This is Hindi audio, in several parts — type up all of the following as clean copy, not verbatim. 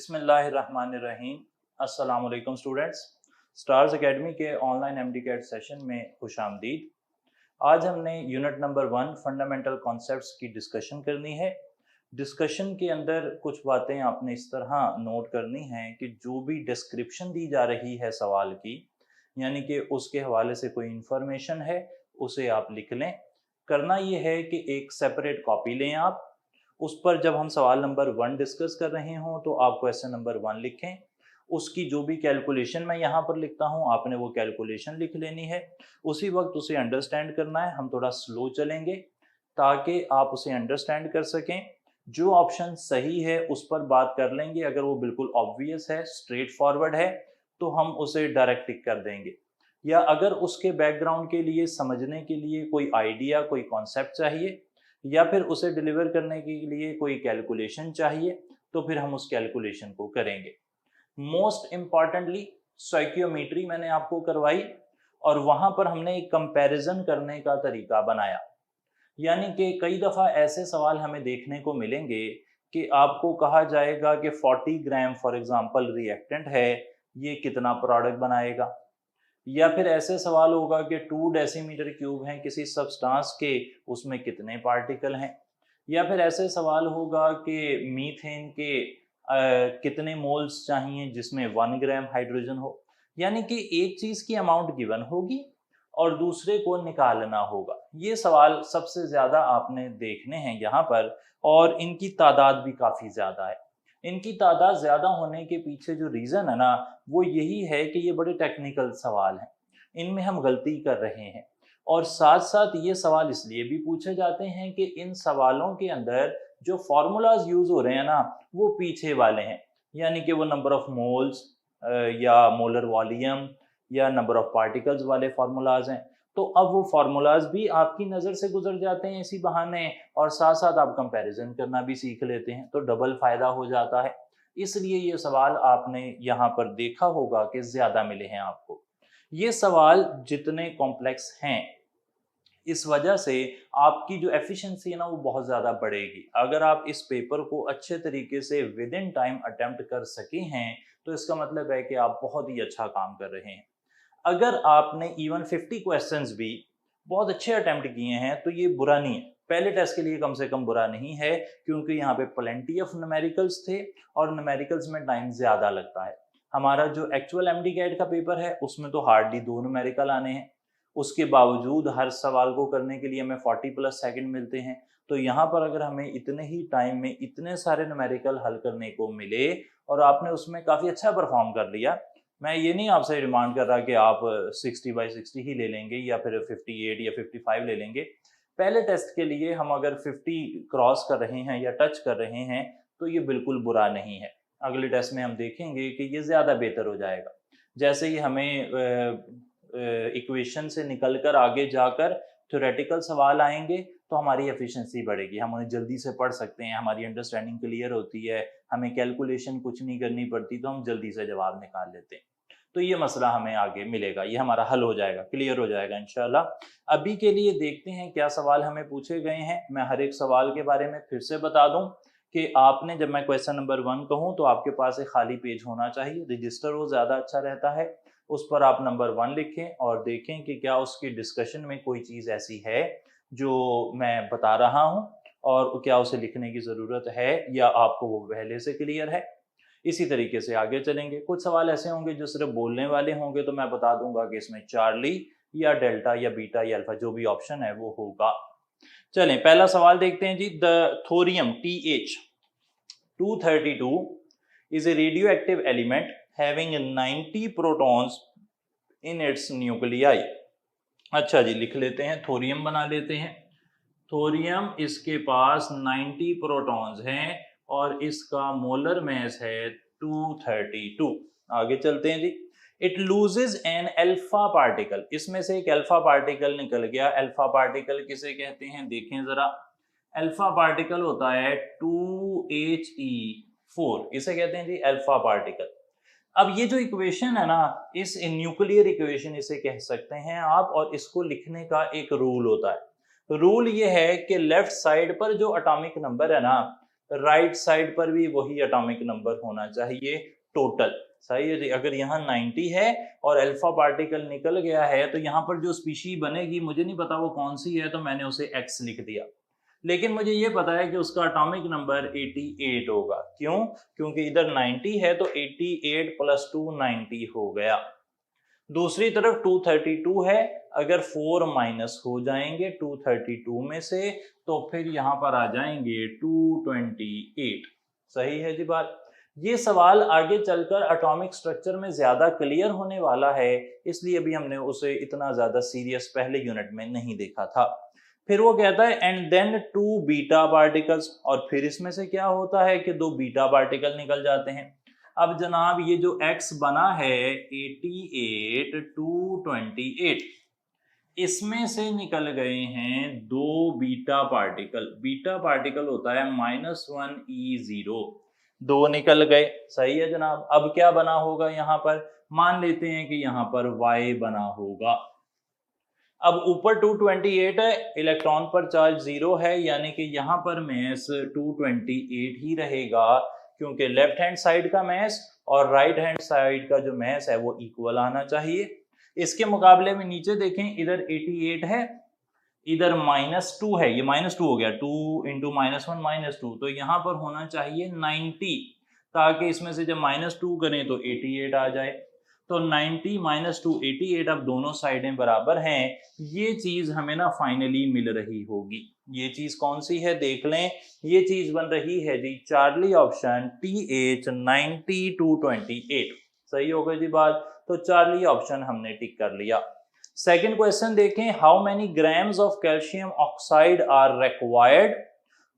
बिस्मिल्लाहिर्रहमानिर्रहीम। अस्सलाम वालेकुम स्टूडेंट्स। स्टार्स एकेडमी के ऑनलाइन एमडीकेट सेशन में खुशामदीद। आज हमने यूनिट नंबर 1 फंडामेंटल कॉन्सेप्ट्स की डिस्कशन करनी है। डिस्कशन के अंदर कुछ बातें आपने इस तरह नोट करनी हैं कि जो भी डिस्क्रिप्शन दी जा रही है सवाल की, यानी कि उसके हवाले से कोई इंफॉर्मेशन है, उसे आप लिख लें। करना ये है कि एक सेपरेट कॉपी लें आप। उस पर जब हम सवाल नंबर 1 डिस्कस कर रहे हों तो आप क्वेश्चन नंबर 1 लिखें। उसकी जो भी कैलकुलेशन मैं यहाँ पर लिखता हूँ, आपने वो कैलकुलेशन लिख लेनी है। उसी वक्त उसे अंडरस्टैंड करना है। हम थोड़ा स्लो चलेंगे ताकि आप उसे अंडरस्टैंड कर सकें। जो ऑप्शन सही है उस पर बात कर लेंगे। अगर वो बिल्कुल ऑब्वियस है, स्ट्रेट फॉरवर्ड है, तो हम उसे डायरेक्ट टिक कर देंगे। या अगर उसके बैकग्राउंड के लिए समझने के लिए कोई आइडिया, कोई कॉन्सेप्ट चाहिए, या फिर उसे डिलीवर करने के लिए कोई कैलकुलेशन चाहिए, तो फिर हम उस कैलकुलेशन को करेंगे। मोस्ट इम्पॉर्टेंटली स्टोइकियोमेट्री मैंने आपको करवाई और वहां पर हमने एक कंपैरिजन करने का तरीका बनाया। यानी कि कई दफ़ा ऐसे सवाल हमें देखने को मिलेंगे कि आपको कहा जाएगा कि 40 ग्राम फॉर एग्जांपल रिएक्टेंट है, ये कितना प्रोडक्ट बनाएगा। या फिर ऐसे सवाल होगा कि 2 डेसीमीटर क्यूब हैं किसी सब्सटेंस के, उसमें कितने पार्टिकल हैं। या फिर ऐसे सवाल होगा कि मीथेन के कितने मोल्स चाहिए जिसमें 1 ग्राम हाइड्रोजन हो। यानी कि एक चीज़ की अमाउंट गिवन होगी और दूसरे को निकालना होगा। ये सवाल सबसे ज़्यादा आपने देखने हैं यहाँ पर, और इनकी तादाद भी काफ़ी ज़्यादा है। इनकी तादाद ज़्यादा होने के पीछे जो रीज़न है ना, वो यही है कि ये बड़े टेक्निकल सवाल हैं, इनमें हम गलती कर रहे हैं। और साथ साथ ये सवाल इसलिए भी पूछे जाते हैं कि इन सवालों के अंदर जो फार्मूलाज यूज़ हो रहे हैं ना, वो पीछे वाले हैं। यानी कि वो नंबर ऑफ मोल्स या मोलर वॉल्यूम या नंबर ऑफ पार्टिकल्स वाले फार्मूलाज हैं। तो अब वो फार्मूलाज भी आपकी नज़र से गुजर जाते हैं इसी बहाने, और साथ साथ आप कंपैरिजन करना भी सीख लेते हैं, तो डबल फ़ायदा हो जाता है। इसलिए ये सवाल आपने यहाँ पर देखा होगा कि ज़्यादा मिले हैं आपको। ये सवाल जितने कॉम्प्लेक्स हैं, इस वजह से आपकी जो एफिशिएंसी है ना, वो बहुत ज़्यादा बढ़ेगी। अगर आप इस पेपर को अच्छे तरीके से विद इन टाइम अटेम्प्ट कर सके हैं, तो इसका मतलब है कि आप बहुत ही अच्छा काम कर रहे हैं। अगर आपने इवन 50 क्वेश्चंस भी बहुत अच्छे अटेम्प्ट किए हैं, तो ये बुरा नहीं है। पहले टेस्ट के लिए कम से कम बुरा नहीं है, क्योंकि यहाँ पे प्लेंटी ऑफ न्यूमेरिकल्स थे और न्यूमेरिकल्स में टाइम ज़्यादा लगता है। हमारा जो एक्चुअल एमडी कैट का पेपर है, उसमें तो हार्डली 2 न्यूमेरिकल आने हैं। उसके बावजूद हर सवाल को करने के लिए हमें 40 प्लस सेकंड मिलते हैं। तो यहाँ पर अगर हमें इतने ही टाइम में इतने सारे न्यूमेरिकल हल करने को मिले और आपने उसमें काफ़ी अच्छा परफॉर्म कर लिया, मैं ये नहीं आपसे डिमांड कर रहा कि आप 60/60 ही ले लेंगे या फिर 58 या 55 ले लेंगे। पहले टेस्ट के लिए हम अगर 50 क्रॉस कर रहे हैं या टच कर रहे हैं, तो ये बिल्कुल बुरा नहीं है। अगले टेस्ट में हम देखेंगे कि ये ज़्यादा बेहतर हो जाएगा। जैसे ही हमें इक्वेशन से निकलकर आगे जाकर थ्योरेटिकल सवाल आएंगे, तो हमारी एफिशिएंसी बढ़ेगी, हम उन्हें जल्दी से पढ़ सकते हैं, हमारी अंडरस्टैंडिंग क्लियर होती है, हमें कैलकुलेशन कुछ नहीं करनी पड़ती, तो हम जल्दी से जवाब निकाल लेते हैं। तो ये मसला हमें आगे मिलेगा, ये हमारा हल हो जाएगा, क्लियर हो जाएगा इंशाल्लाह। अभी के लिए देखते हैं क्या सवाल हमें पूछे गए हैं। मैं हर एक सवाल के बारे में फिर से बता दूं कि आपने, जब मैं क्वेश्चन नंबर 1 कहूँ, तो आपके पास एक खाली पेज होना चाहिए, रजिस्टर हो ज़्यादा अच्छा रहता है। उस पर आप नंबर 1 लिखें और देखें कि क्या उसकी डिस्कशन में कोई चीज़ ऐसी है जो मैं बता रहा हूँ, और क्या उसे लिखने की ज़रूरत है या आपको वो पहले से क्लियर है। इसी तरीके से आगे चलेंगे। कुछ सवाल ऐसे होंगे जो सिर्फ बोलने वाले होंगे, तो मैं बता दूंगा कि इसमें चार्ली या डेल्टा या बीटा या अल्फा, जो भी ऑप्शन है वो होगा। चलें, पहला सवाल देखते हैं जी। The thorium TH232 is a radioactive element having 90 protons in its nuclei। अच्छा जी, लिख लेते हैं, थोरियम बना लेते हैं। थोरियम, इसके पास 90 प्रोटॉन्स हैं और इसका मोलर मास है 232। आगे चलते हैं जी। It loses an alpha particle, इसमें से एक अल्फा पार्टिकल निकल गया। अल्फा पार्टिकल किसे कहते हैं, देखें जरा। अल्फा पार्टिकल होता है 2He4, इसे कहते हैं जी अल्फा पार्टिकल। अब ये जो इक्वेशन है ना, इस न्यूक्लियर इक्वेशन इसे कह सकते हैं आप, और इसको लिखने का एक रूल होता है। रूल ये है कि लेफ्ट साइड पर जो एटॉमिक नंबर है ना, राइट साइड पर भी वही एटॉमिक नंबर होना चाहिए टोटल। सही है जी। अगर यहाँ 90 है और अल्फा पार्टिकल निकल गया है तो यहाँ पर जो स्पीशी बनेगी मुझे नहीं पता वो कौन सी है, तो मैंने उसे एक्स लिख दिया। लेकिन मुझे ये पता है कि उसका एटॉमिक नंबर 88 होगा। क्यों? क्योंकि इधर 90 है तो 88 + 2 90 हो गया। दूसरी तरफ 232 है, अगर 4 माइनस हो जाएंगे 232 में से तो फिर यहाँ पर आ जाएंगे 228। सही है जी बात। ये सवाल आगे चलकर एटॉमिक स्ट्रक्चर में ज्यादा क्लियर होने वाला है, इसलिए अभी हमने उसे इतना ज्यादा सीरियस पहले यूनिट में नहीं देखा था। फिर वो कहता है एंड देन 2 बीटा पार्टिकल्स, और फिर इसमें से क्या होता है कि 2 बीटा पार्टिकल निकल जाते हैं। अब जनाब ये जो x बना है 88 228, इसमें से निकल गए हैं 2 बीटा पार्टिकल। बीटा पार्टिकल होता है -1e0, 2 निकल गए। सही है जनाब। अब क्या बना होगा यहाँ पर? मान लेते हैं कि यहाँ पर y बना होगा। अब ऊपर 228 है, इलेक्ट्रॉन पर चार्ज 0 है, यानी कि यहाँ पर मैस 228 ही रहेगा, क्योंकि लेफ्ट हैंड साइड का मैस और राइट हैंड साइड का जो मैस है वो इक्वल आना चाहिए। इसके मुकाबले में नीचे देखें, इधर 88 है, इधर -2 है, ये -2 हो गया, 2 × -1 -2, तो यहाँ पर होना चाहिए 90, ताकि इसमें से जब -2 करें तो 88 आ जाए। तो 90 - 2 88, अब दोनों साइडें बराबर हैं। ये चीज हमें ना फाइनली मिल रही होगी। ये चीज कौन सी है देख लें। ये चीज बन रही है जी चार्ली ऑप्शन TH 90 228। सही हो गई जी बात। तो चार्ली ऑप्शन हमने टिक कर लिया। सेकेंड क्वेश्चन देखें, how many grams of calcium oxide are required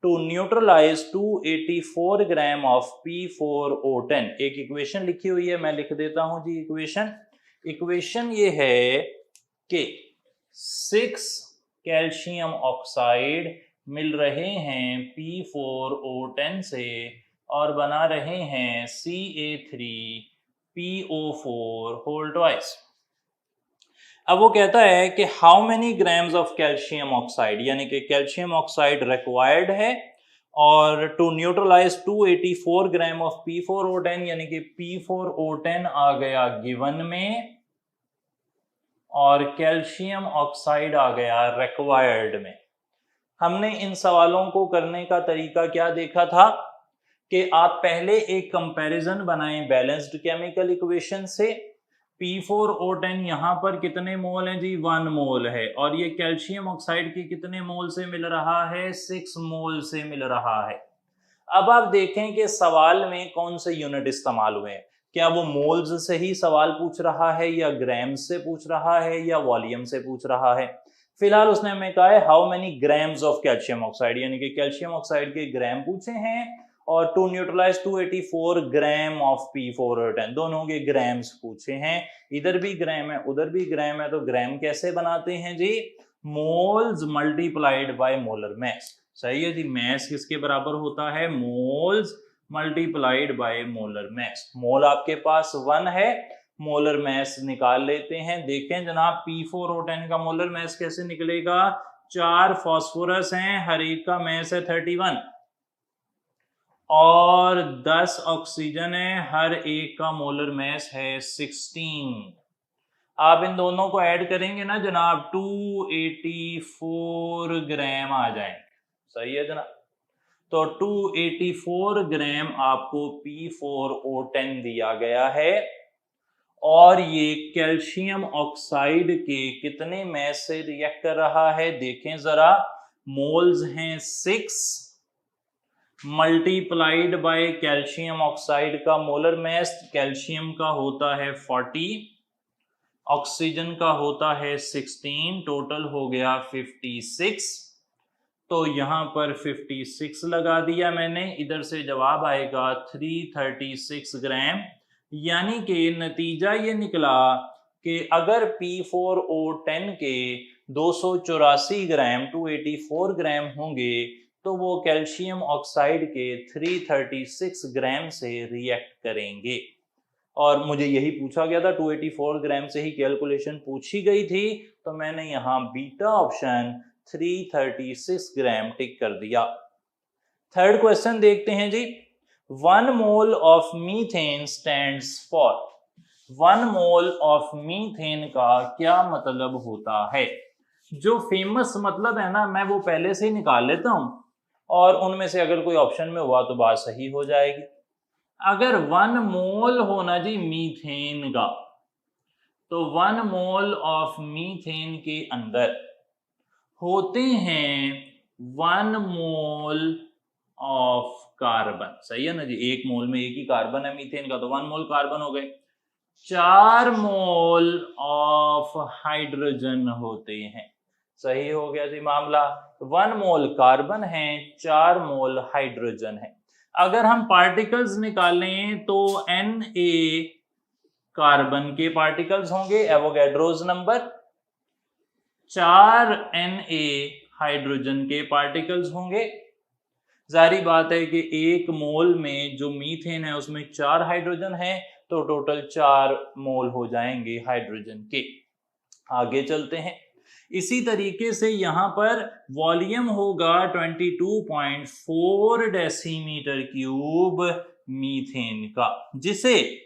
to neutralize 284 gram of P4O10। एक इक्वेशन लिखी हुई है, मैं लिख देता हूं जी इक्वेशन ये है कि 6 कैल्शियम ऑक्साइड मिल रहे हैं P4O10 से और बना रहे हैं Ca3PO4 होल ट्वाइस। अब वो कहता है कि how many grams of calcium oxide, यानी कि कैल्शियम ऑक्साइड रिक्वायर्ड है और to neutralize 284 gram of P4O10, यानी कि P4O10 आ गया गिवन में और कैल्शियम ऑक्साइड आ गया रिक्वायर्ड में। हमने इन सवालों को करने का तरीका क्या देखा था कि आप पहले एक कंपैरिजन बनाएं बैलेंस्ड केमिकल इक्वेशन से। P4O10 यहाँ पर कितने मोल हैं जी? 1 मोल है, और ये कैल्शियम ऑक्साइड के कितने मोल से मिल रहा है? 6 मोल से मिल रहा है। अब आप देखें कि सवाल में कौन से यूनिट इस्तेमाल हुए हैं। क्या वो मोल्स से ही सवाल पूछ रहा है, या ग्राम्स से पूछ रहा है, या वॉल्यूम से पूछ रहा है? फिलहाल उसने हमें कहा है how many grams of calcium oxide, यानी कि कैल्शियम ऑक्साइड के ग्राम पूछे हैं, और to neutralize 284 gram of P4O10, दोनों के ग्राम्स पूछे हैं। इधर भी ग्राम है उधर भी ग्राम है, तो ग्राम कैसे बनाते हैं जी? Moles multiplied by molar mass. सही है जी। मैस किसके बराबर होता है? Moles multiplied by molar mass. Mole आपके पास 1 है, मोलर मैस निकाल लेते हैं। देखें जनाब P4O10 का मोलर मैस कैसे निकलेगा? 4 फास्फोरस हैं, हर एक का मैस है 31, और 10 ऑक्सीजन है, हर एक का मोलर मैस है 16। आप इन दोनों को ऐड करेंगे ना जनाब 284 ग्राम आ जाएंगे। सही है जनाब। तो 284 ग्राम आपको P4O10 दिया गया है, और ये कैल्शियम ऑक्साइड के कितने मैस से रिएक्ट कर रहा है देखें जरा। मोल्स हैं 6 मल्टीप्लाइड बाय कैल्शियम ऑक्साइड का मोलर मैस। कैल्शियम का होता है 40, ऑक्सीजन का होता है 16, टोटल हो गया 56। तो यहां पर 56 लगा दिया मैंने, इधर से जवाब आएगा 336 ग्राम। यानी कि नतीजा ये निकला कि अगर P4O10 के 284 ग्राम 284 ग्राम होंगे तो वो कैल्शियम ऑक्साइड के 336 ग्राम से रिएक्ट करेंगे। और मुझे यही पूछा गया था, 284 ग्राम से ही कैलकुलेशन पूछी गई थी, तो मैंने यहाँ बीटा ऑप्शन 336 ग्राम टिक कर दिया। थर्ड क्वेश्चन देखते हैं जी। 1 mole of methane stands for, 1 mole of methane का क्या मतलब होता है? जो फेमस मतलब है ना, मैं वो पहले से ही निकाल लेता हूं और उनमें से अगर कोई ऑप्शन में हुआ तो बात सही हो जाएगी। अगर 1 मोल होना जी मीथेन का, तो 1 मोल ऑफ मीथेन के अंदर होते हैं 1 मोल ऑफ कार्बन। सही है ना जी, 1 मोल में एक ही कार्बन है मीथेन का, तो 1 मोल कार्बन हो गए। 4 मोल ऑफ हाइड्रोजन होते हैं। सही हो गया जी मामला। 1 मोल कार्बन है, 4 मोल हाइड्रोजन है। अगर हम पार्टिकल्स निकालें तो Na कार्बन के पार्टिकल्स होंगे, एवोगैड्रोस नंबर। 4 Na हाइड्रोजन के पार्टिकल्स होंगे। जारी बात है कि 1 मोल में जो मीथेन है उसमें 4 हाइड्रोजन है, तो टोटल 4 मोल हो जाएंगे हाइड्रोजन के। आगे चलते हैं। इसी तरीके से यहां पर वॉल्यूम होगा 22.4 डेसीमीटर क्यूब मीथेन का, जिसे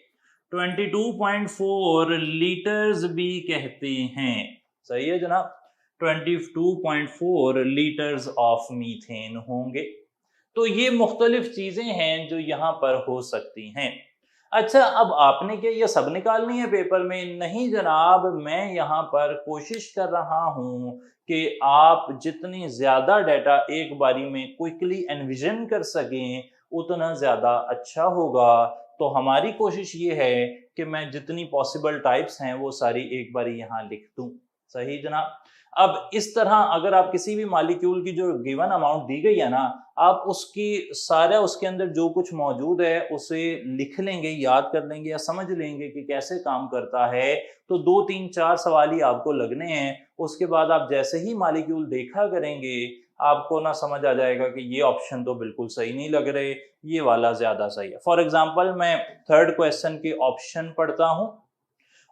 22.4 लीटर्स भी कहते हैं। सही है जनाब, 22.4 लीटर्स ऑफ मीथेन होंगे। तो ये मुख्तलिफ चीजें हैं जो यहाँ पर हो सकती हैं। अच्छा, अब आपने क्या ये सब निकालनी है पेपर में? नहीं जनाब, मैं यहाँ पर कोशिश कर रहा हूँ कि आप जितनी ज़्यादा डाटा एक बारी में क्विकली एनविजन कर सकें उतना ज़्यादा अच्छा होगा। तो हमारी कोशिश ये है कि मैं जितनी पॉसिबल टाइप्स हैं वो सारी एक बारी यहाँ लिख दूँ। सही जनाब। अब इस तरह अगर आप किसी भी मॉलिक्यूल की जो गिवन अमाउंट दी गई है ना, आप उसकी सारा उसके अंदर जो कुछ मौजूद है उसे लिख लेंगे, याद कर लेंगे या समझ लेंगे कि कैसे काम करता है, तो 2 3 4 सवाल ही आपको लगने हैं। उसके बाद आप जैसे ही मॉलिक्यूल देखा करेंगे आपको ना समझ आ जाएगा कि ये ऑप्शन तो बिल्कुल सही नहीं लग रहे, ये वाला ज्यादा सही है। फॉर एग्जाम्पल मैं थर्ड क्वेश्चन के ऑप्शन पढ़ता हूँ।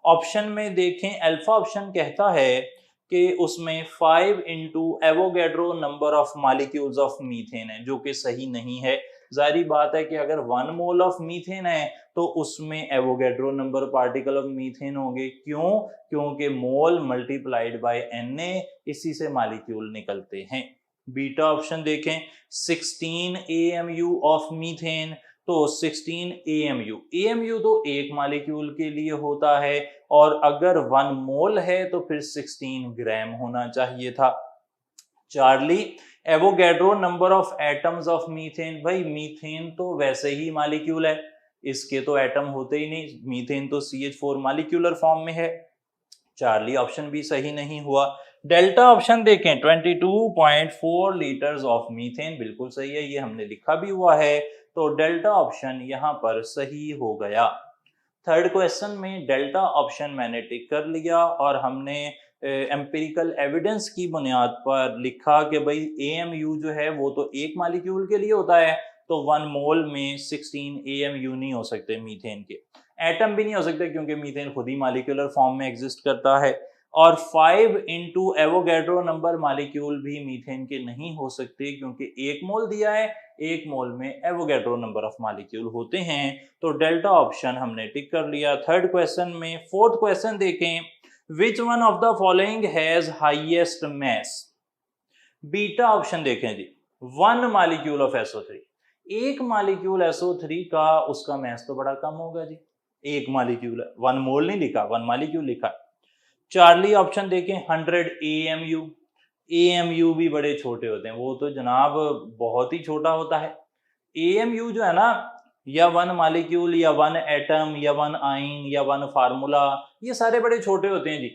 ऑप्शन में देखें, अल्फा ऑप्शन कहता है कि उसमें 5 into Avogadro number of molecules of methane है, जो कि सही नहीं है। जारी बात है कि अगर 1 मोल ऑफ मीथेन है तो उसमें Avogadro number particle of methane होंगे। क्यों? क्योंकि मोल मल्टीप्लाइड बाय Na, इसी से मॉलिक्यूल निकलते हैं। बीटा ऑप्शन देखें, 16 AMU ऑफ मीथेन, तो 16 AMU, AMU तो एक मॉलिक्यूल के लिए होता है, और अगर 1 मोल है तो फिर 16 ग्राम होना चाहिए था। Charlie, Avogadro number of atoms of methane. भाई मीथेन तो वैसे ही मॉलिक्यूल है, इसके तो एटम होते ही नहीं, मीथेन तो CH4 मॉलिक्यूलर फॉर्म में है। चार्ली ऑप्शन भी सही नहीं हुआ। डेल्टा ऑप्शन देखें, 22.4 लीटर्स ऑफ मीथेन, बिल्कुल सही है, ये हमने लिखा भी हुआ है, तो डेल्टा ऑप्शन यहाँ पर सही हो गया। थर्ड क्वेश्चन में डेल्टा ऑप्शन मैंने टिक कर लिया और हमने एम्पिरिकल एविडेंस की बुनियाद पर लिखा कि भाई AMU जो है वो तो एक मॉलिक्यूल के लिए होता है, तो 1 मोल में 16 AMU नहीं हो सकते मीथेन के। एटम भी नहीं हो सकते क्योंकि मीथेन खुद ही मॉलिक्यूलर फॉर्म में एग्जिस्ट करता है। और 5 इंटू एवोगैड्रो नंबर मॉलिक्यूल भी मीथेन के नहीं हो सकते क्योंकि 1 मोल दिया है, 1 मोल में एवोगैड्रो नंबर ऑफ मॉलिक्यूल होते हैं, तो डेल्टा ऑप्शन हमने टिक कर लिया थर्ड क्वेश्चन में। फोर्थ क्वेश्चन देखें, which one of the following has highest mass. Beta option देखें जी, 1 मॉलिक्यूल ऑफ SO3, एक मॉलिक्यूल SO3 का उसका मास तो बड़ा कम होगा जी, एक मॉलिक्यूल है, 1 मोल नहीं लिखा, 1 मॉलिक्यूल लिखा। चार्ली ऑप्शन देखें, 100 AMU, AMU भी बड़े छोटे होते हैं, वो तो जनाब बहुत ही छोटा होता है। AMU जो है ना, या 1 मॉलिक्यूल या 1 एटम या 1 आइन या 1 फार्मूला, ये सारे बड़े छोटे होते हैं जी।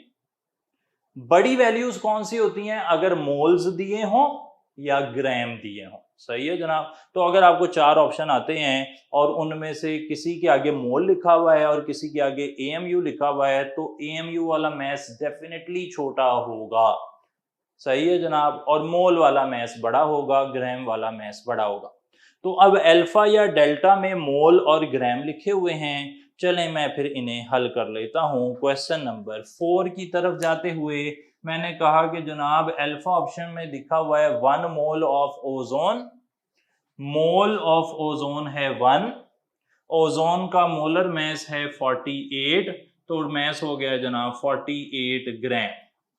बड़ी वैल्यूज कौन सी होती हैं? अगर मोल्स दिए हों या ग्राम दिए हों। सही है जनाब। तो अगर आपको 4 ऑप्शन आते हैं और उनमें से किसी के आगे मोल लिखा हुआ है और किसी के आगे AMU लिखा हुआ है, तो AMU वाला मैस डेफिनेटली छोटा होगा। सही है जनाब। और मोल वाला मैस बड़ा होगा, ग्राम वाला मैस बड़ा होगा। तो अब अल्फा या डेल्टा में मोल और ग्राम लिखे हुए हैं, चलें मैं फिर इन्हें हल कर लेता हूं। क्वेश्चन नंबर 4 की तरफ जाते हुए मैंने कहा कि जनाब अल्फा ऑप्शन में लिखा हुआ है 1 mole of ozone, mole of ozone है 1, ओजोन का मोलर मैस है 48, तो मैस हो गया जनाब 48 ग्राम।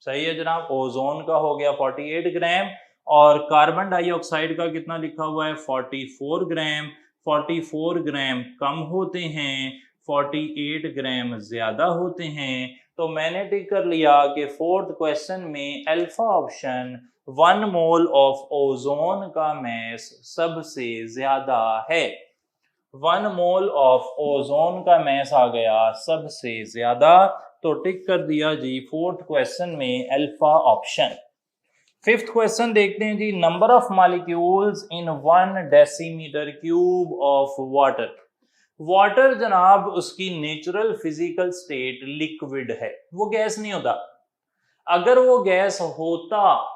सही है जनाब, ओजोन का हो गया 48 ग्राम और कार्बन डाइऑक्साइड का कितना लिखा हुआ है 44 ग्राम। 44 ग्राम कम होते हैं, 48 ग्राम ज्यादा होते हैं। तो मैंने टिक कर लिया कि फोर्थ क्वेश्चन में alpha option 1 mole of ozone का मैस सबसे ज्यादा है। 1 मोल ऑफ ओजोन का मैस आ गया सबसे ज्यादा, तो टिक कर दिया जी फोर्थ क्वेश्चन में अल्फा ऑप्शन। फिफ्थ क्वेश्चन देखते हैं जी, number of molecules in 1 decimetre cube of water. Water जनाब उसकी नेचुरल फिजिकल स्टेट लिक्विड है, वो गैस नहीं होता। अगर वो गैस होता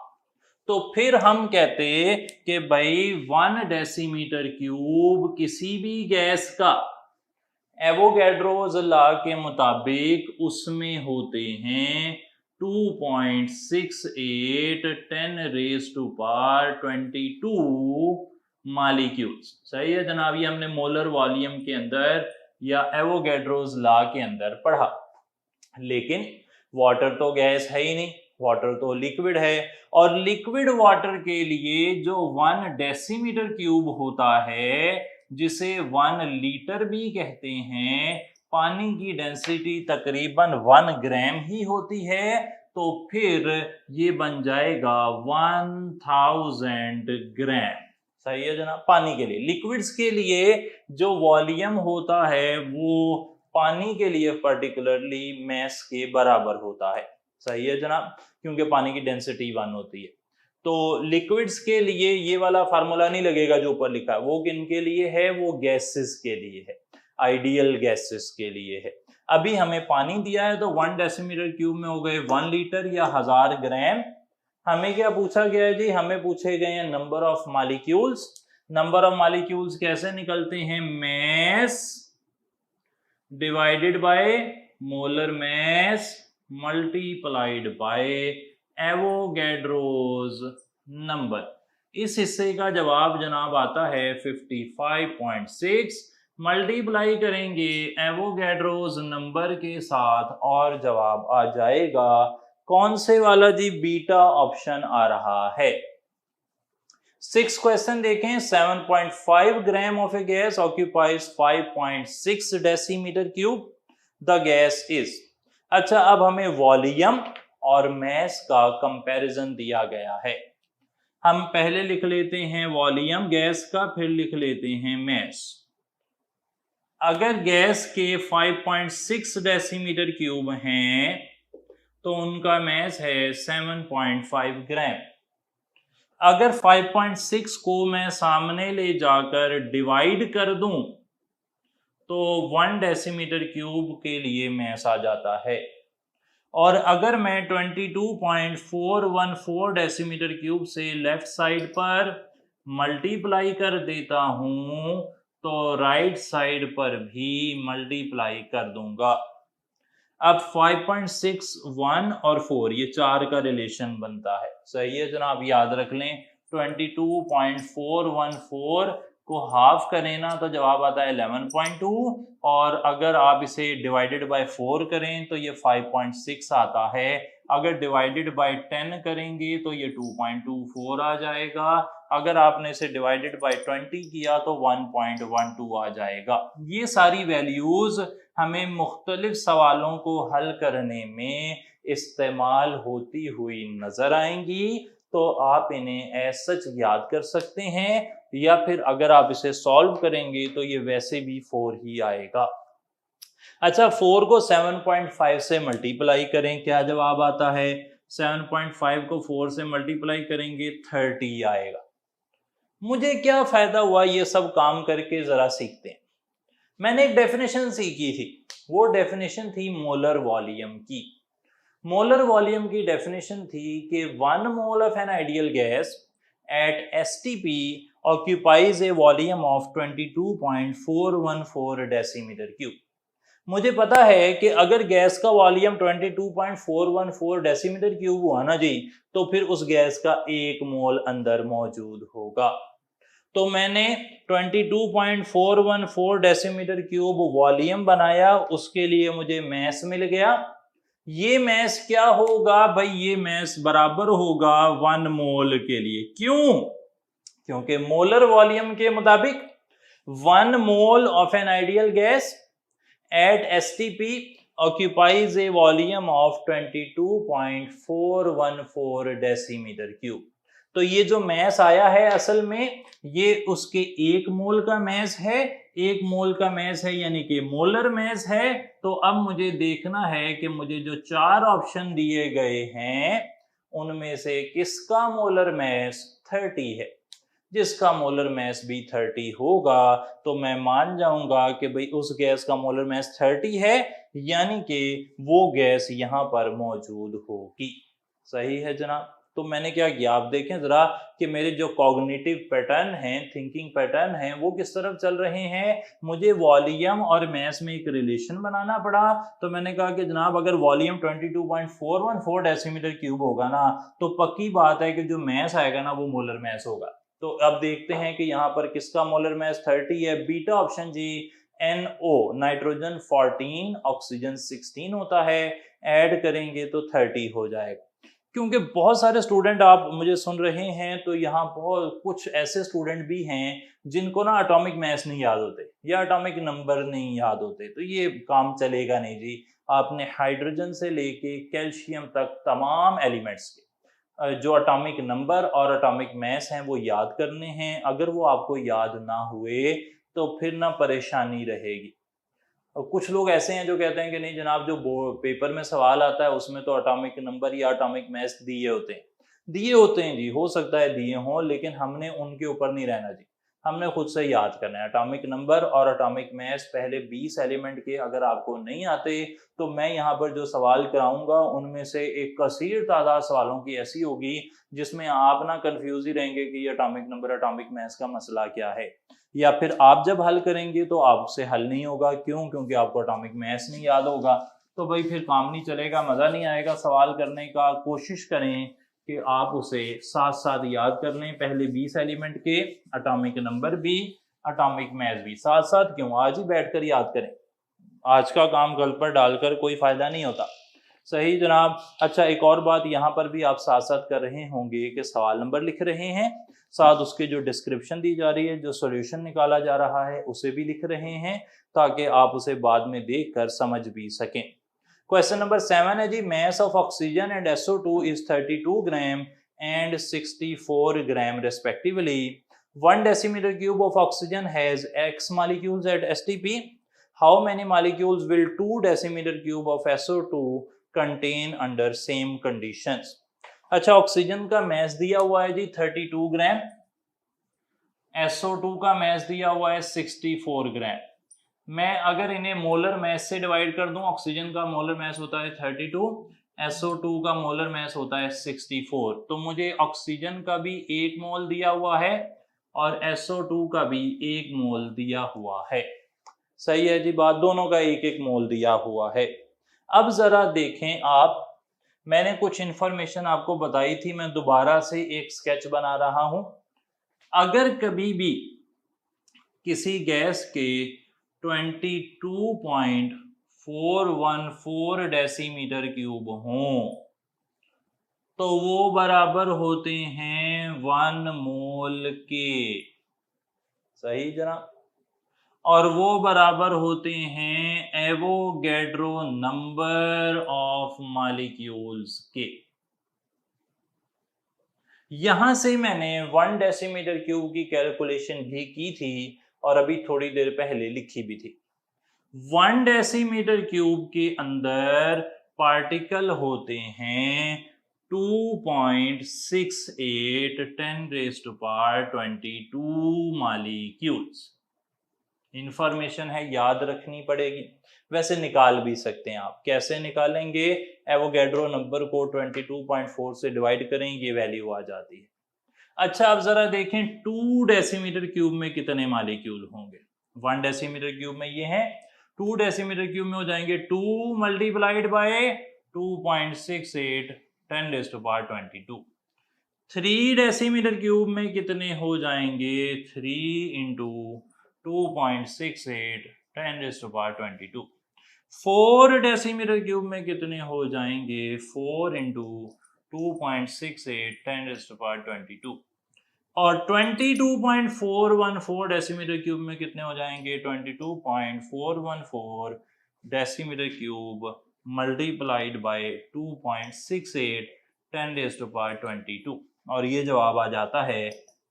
तो फिर हम कहते कि भाई 1 डेसीमीटर क्यूब किसी भी गैस का एवोगैड्रोस लॉ के मुताबिक उसमें होते हैं 2.68 10⁻22 मॉलिक्यूल्स। सही है जनाब, ये हमने मोलर वॉल्यूम के अंदर या एवोगैड्रोस लॉ के अंदर पढ़ा। लेकिन वाटर तो गैस है ही नहीं, वाटर तो लिक्विड है, और लिक्विड वाटर के लिए जो 1 डेसीमीटर क्यूब होता है, जिसे 1 लीटर भी कहते हैं, पानी की डेंसिटी तकरीबन 1 ग्राम ही होती है, तो फिर ये बन जाएगा 1000 ग्राम। सही है जनाब, पानी के लिए। लिक्विड्स के लिए जो वॉल्यूम होता है वो पानी के लिए पर्टिकुलरली मैस के बराबर होता है। सही है जनाब, क्योंकि पानी की डेंसिटी 1 होती है। तो लिक्विड्स के लिए ये वाला फार्मूला नहीं लगेगा जो ऊपर लिखा है, वो किन के लिए है, वो गैसेस के लिए है, आइडियल गैसेस के लिए है। अभी हमें पानी दिया है तो 1 डेसीमीटर क्यूब में हो गए 1 लीटर या 1000 ग्राम। हमें क्या पूछा गया है जी, हमें पूछे गए हैं number of molecules. Number of molecules कैसे निकलते हैं, mess divided by molar mass multiplied by Avogadro's number. इस हिस्से का जवाब जनाब आता है 55.6, मल्टीप्लाई करेंगे एवोगैड्रोस नंबर के साथ और जवाब आ जाएगा कौन से वाला जी, बीटा ऑप्शन आ रहा है। 6 क्वेश्चन देखें, 7.5 gram of A gas occupies 5.6 decimetre cube, the gas is. अच्छा, अब हमें वॉल्यूम और मैस का कंपैरिजन दिया गया है। हम पहले लिख लेते हैं वॉल्यूम गैस का, फिर लिख लेते हैं मैस। अगर गैस के 5.6 डेसीमीटर क्यूब हैं तो उनका मैस है 7.5 ग्राम। अगर 5.6 को मैं सामने ले जाकर डिवाइड कर दूं तो 1 डेसीमीटर क्यूब के लिए मैस आ जाता है। और अगर मैं 22.414 डेसीमीटर क्यूब से लेफ्ट साइड पर मल्टीप्लाई कर देता हूं तो राइट साइड पर भी मल्टीप्लाई कर दूंगा। अब 5.6, 1 और 4 ये 4 का रिलेशन बनता है। सही है जनाब, याद रख लें। 22.414 को हाफ करें ना तो जवाब आता है 11.2, और अगर आप इसे डिवाइडेड बाय 4 करें तो ये 5.6 आता है। अगर डिवाइडेड बाय 10 करेंगे तो ये 2.24 आ जाएगा। अगर आपने इसे डिवाइडेड बाय 20 किया तो 1.12 आ जाएगा। ये सारी वैल्यूज हमें मुख्तलिफ सवालों को हल करने में इस्तेमाल होती हुई नजर आएंगी, तो आप इन्हें एज सच याद कर सकते हैं, या फिर अगर आप इसे सॉल्व करेंगे तो ये वैसे भी 4 ही आएगा। अच्छा, 4 को 7.5 से मल्टीप्लाई करें, क्या जवाब आता है? 7.5 को 4 से मल्टीप्लाई करेंगे 30 आएगा। मुझे क्या फायदा हुआ ये सब काम करके, जरा सीखते हैं। मैंने एक डेफिनेशन सीखी थी, वो डेफिनेशन थी मोलर वॉल्यूम की। मोलर वॉल्यूम की डेफिनेशन थी कि 1 mole of an ideal gas at STP occupies A volume of 22.414 decimetre cube. मुझे पता है कि अगर गैस का वॉल्यूम 22.414 डेसीमीटर क्यूब हुआ ना जी, तो फिर उस गैस का 1 मोल अंदर मौजूद होगा। तो मैंने 22.414 डेसीमीटर क्यूब वॉल्यूम बनाया, उसके लिए मुझे मैस मिल गया। ये मैस क्या होगा भाई, ये मैस बराबर होगा 1 मोल के लिए। क्यों? क्योंकि मोलर वॉल्यूम के मुताबिक 1 mole of an ideal gas at STP occupies a volume of 22.414 decimetre cube. तो ये जो मैस आया है असल में ये उसके 1 मोल का मैस है, 1 मोल का मैस है यानी कि मोलर मैस है। तो अब मुझे देखना है कि मुझे जो 4 ऑप्शन दिए गए हैं उनमें से किसका मोलर मैस 30 है। जिसका मोलर मैस भी 30 होगा तो मैं मान जाऊंगा कि भाई उस गैस का मोलर मैस 30 है, यानी कि वो गैस यहां पर मौजूद होगी। सही है जनाब। तो मैंने क्या किया, आप देखें जरा कि मेरे जो कॉग्निटिव पैटर्न हैं, थिंकिंग पैटर्न हैं, वो किस तरफ चल रहे हैं। मुझे वॉल्यूम और मैस में एक रिलेशन बनाना पड़ा। तो मैंने कहा कि जनाब अगर वॉल्यूम 22.414 डेसीमीटर क्यूब होगा ना, तो पक्की बात है कि जो मैस आएगा ना वो मोलर मैस होगा। तो अब देखते हैं कि यहाँ पर किसका मोलर मैस 30 है। बीटा ऑप्शन जी, NO नाइट्रोजन 14 ऑक्सीजन 16 होता है, ऐड करेंगे तो 30 हो जाएगा। क्योंकि बहुत सारे स्टूडेंट आप मुझे सुन रहे हैं, तो यहाँ बहुत कुछ ऐसे स्टूडेंट भी हैं जिनको ना एटॉमिक मैस नहीं याद होते या एटॉमिक नंबर नहीं याद होते, तो ये काम चलेगा नहीं जी। आपने हाइड्रोजन से लेके कैल्शियम तक तमाम एलिमेंट्स के जो एटॉमिक नंबर और एटॉमिक मैस हैं वो याद करने हैं। अगर वो आपको याद ना हुए तो फिर ना परेशानी रहेगी। और कुछ लोग ऐसे हैं जो कहते हैं कि नहीं जनाब, जो पेपर में सवाल आता है उसमें तो एटॉमिक नंबर या एटॉमिक मैस दिए होते हैं। दिए होते हैं जी, हो सकता है दिए हों, लेकिन हमने उनके ऊपर नहीं रहना जी। हमने खुद से याद करना है एटॉमिक नंबर और एटॉमिक मैस। पहले 20 एलिमेंट के अगर आपको नहीं आते तो मैं यहाँ पर जो सवाल कराऊंगा उनमें से एक कसीर तादाद सवालों की ऐसी होगी जिसमें आप ना कंफ्यूज ही रहेंगे कि ये एटॉमिक नंबर एटॉमिक मैस का मसला क्या है। या फिर आप जब हल करेंगे तो आपसे हल नहीं होगा। क्यों? क्योंकि आपको एटॉमिक मैथ्स नहीं याद होगा। तो भाई फिर काम नहीं चलेगा, मज़ा नहीं आएगा सवाल करने का। कोशिश करें कि आप उसे साथ साथ याद कर लें, पहले 20 एलिमेंट के एटॉमिक नंबर भी, एटॉमिक मैथ्स भी साथ साथ। क्यों, आज ही बैठकर याद करें। आज का काम कल पर डालकर कोई फायदा नहीं होता। सही जनाब। अच्छा, एक और बात यहाँ पर भी आप साथ साथ कर रहे होंगे कि सवाल नंबर लिख रहे हैं, साथ उसके जो डिस्क्रिप्शन दी जा रही है, जो सॉल्यूशन निकाला जा रहा है उसे भी लिख रहे हैं, ताकि आप उसे बाद में देखकर समझ भी सकें। क्वेश्चन नंबर 7 है जी, mass of oxygen and SO2 is 32 gram and 64 gram respectively. 1 decimetre cube of oxygen has X molecules at STP. How many molecules will 2 decimeter cube of SO2 contain under same conditions? अच्छा, ऑक्सीजन का मैस दिया हुआ है जी 32 ग्राम, SO2 का मैस दिया हुआ है 64 ग्राम। मैं अगर इन्हें मोलर मैस से डिवाइड कर दूं, ऑक्सीजन का मोलर मैस होता है 32, SO2 का मोलर मैस होता है 64, तो मुझे ऑक्सीजन का भी 1 मोल दिया हुआ है और SO2 का भी 1 मोल दिया हुआ है। सही है जी बात, दोनों का 1-1 मोल दिया हुआ है। अब जरा देखें आप, मैंने कुछ इंफॉर्मेशन आपको बताई थी, मैं दोबारा से एक स्केच बना रहा हूं। अगर कभी भी किसी गैस के 22.414 डेसीमीटर क्यूब हों तो वो बराबर होते हैं 1 मोल के। सही जनाब। और वो बराबर होते हैं एवोगैड्रो नंबर ऑफ मॉलिक्यूल्स के। यहां से मैंने 1 डेसीमीटर क्यूब की कैलकुलेशन भी की थी और अभी थोड़ी देर पहले लिखी भी थी। 1 डेसीमीटर क्यूब के अंदर पार्टिकल होते हैं 2.68 10⁻22 मॉलिक्यूल्स। इंफॉर्मेशन है, याद रखनी पड़ेगी। वैसे निकाल भी सकते हैं आप। कैसे निकालेंगे? एवोगैड्रो नंबर को 22.4 से डिवाइड करें, ये वैल्यू आ जाती है। अच्छा, अब जरा देखें 2 डेसीमीटर क्यूब में कितने मॉलिक्यूल होंगे। 1 डेसीमीटर क्यूब में ये है, 2 डेसीमीटर क्यूब में हो जाएंगे 2 मल्टीप्लाइड बाय 2.68 10⁻22। 3 डेसीमीटर क्यूब में कितने हो जाएंगे? 3 इंटू 2.68 10⁻²2। 4 डेसीमीटर क्यूब में कितने हो जाएंगे? 4 इंटू 2.68 10⁻²2। और 22.414 डेसीमीटर क्यूब में कितने हो जाएंगे? 22.414 डेसीमीटर क्यूब मल्टीप्लाइड बाय 2.68 10⁻²2। और ये जवाब आ जाता है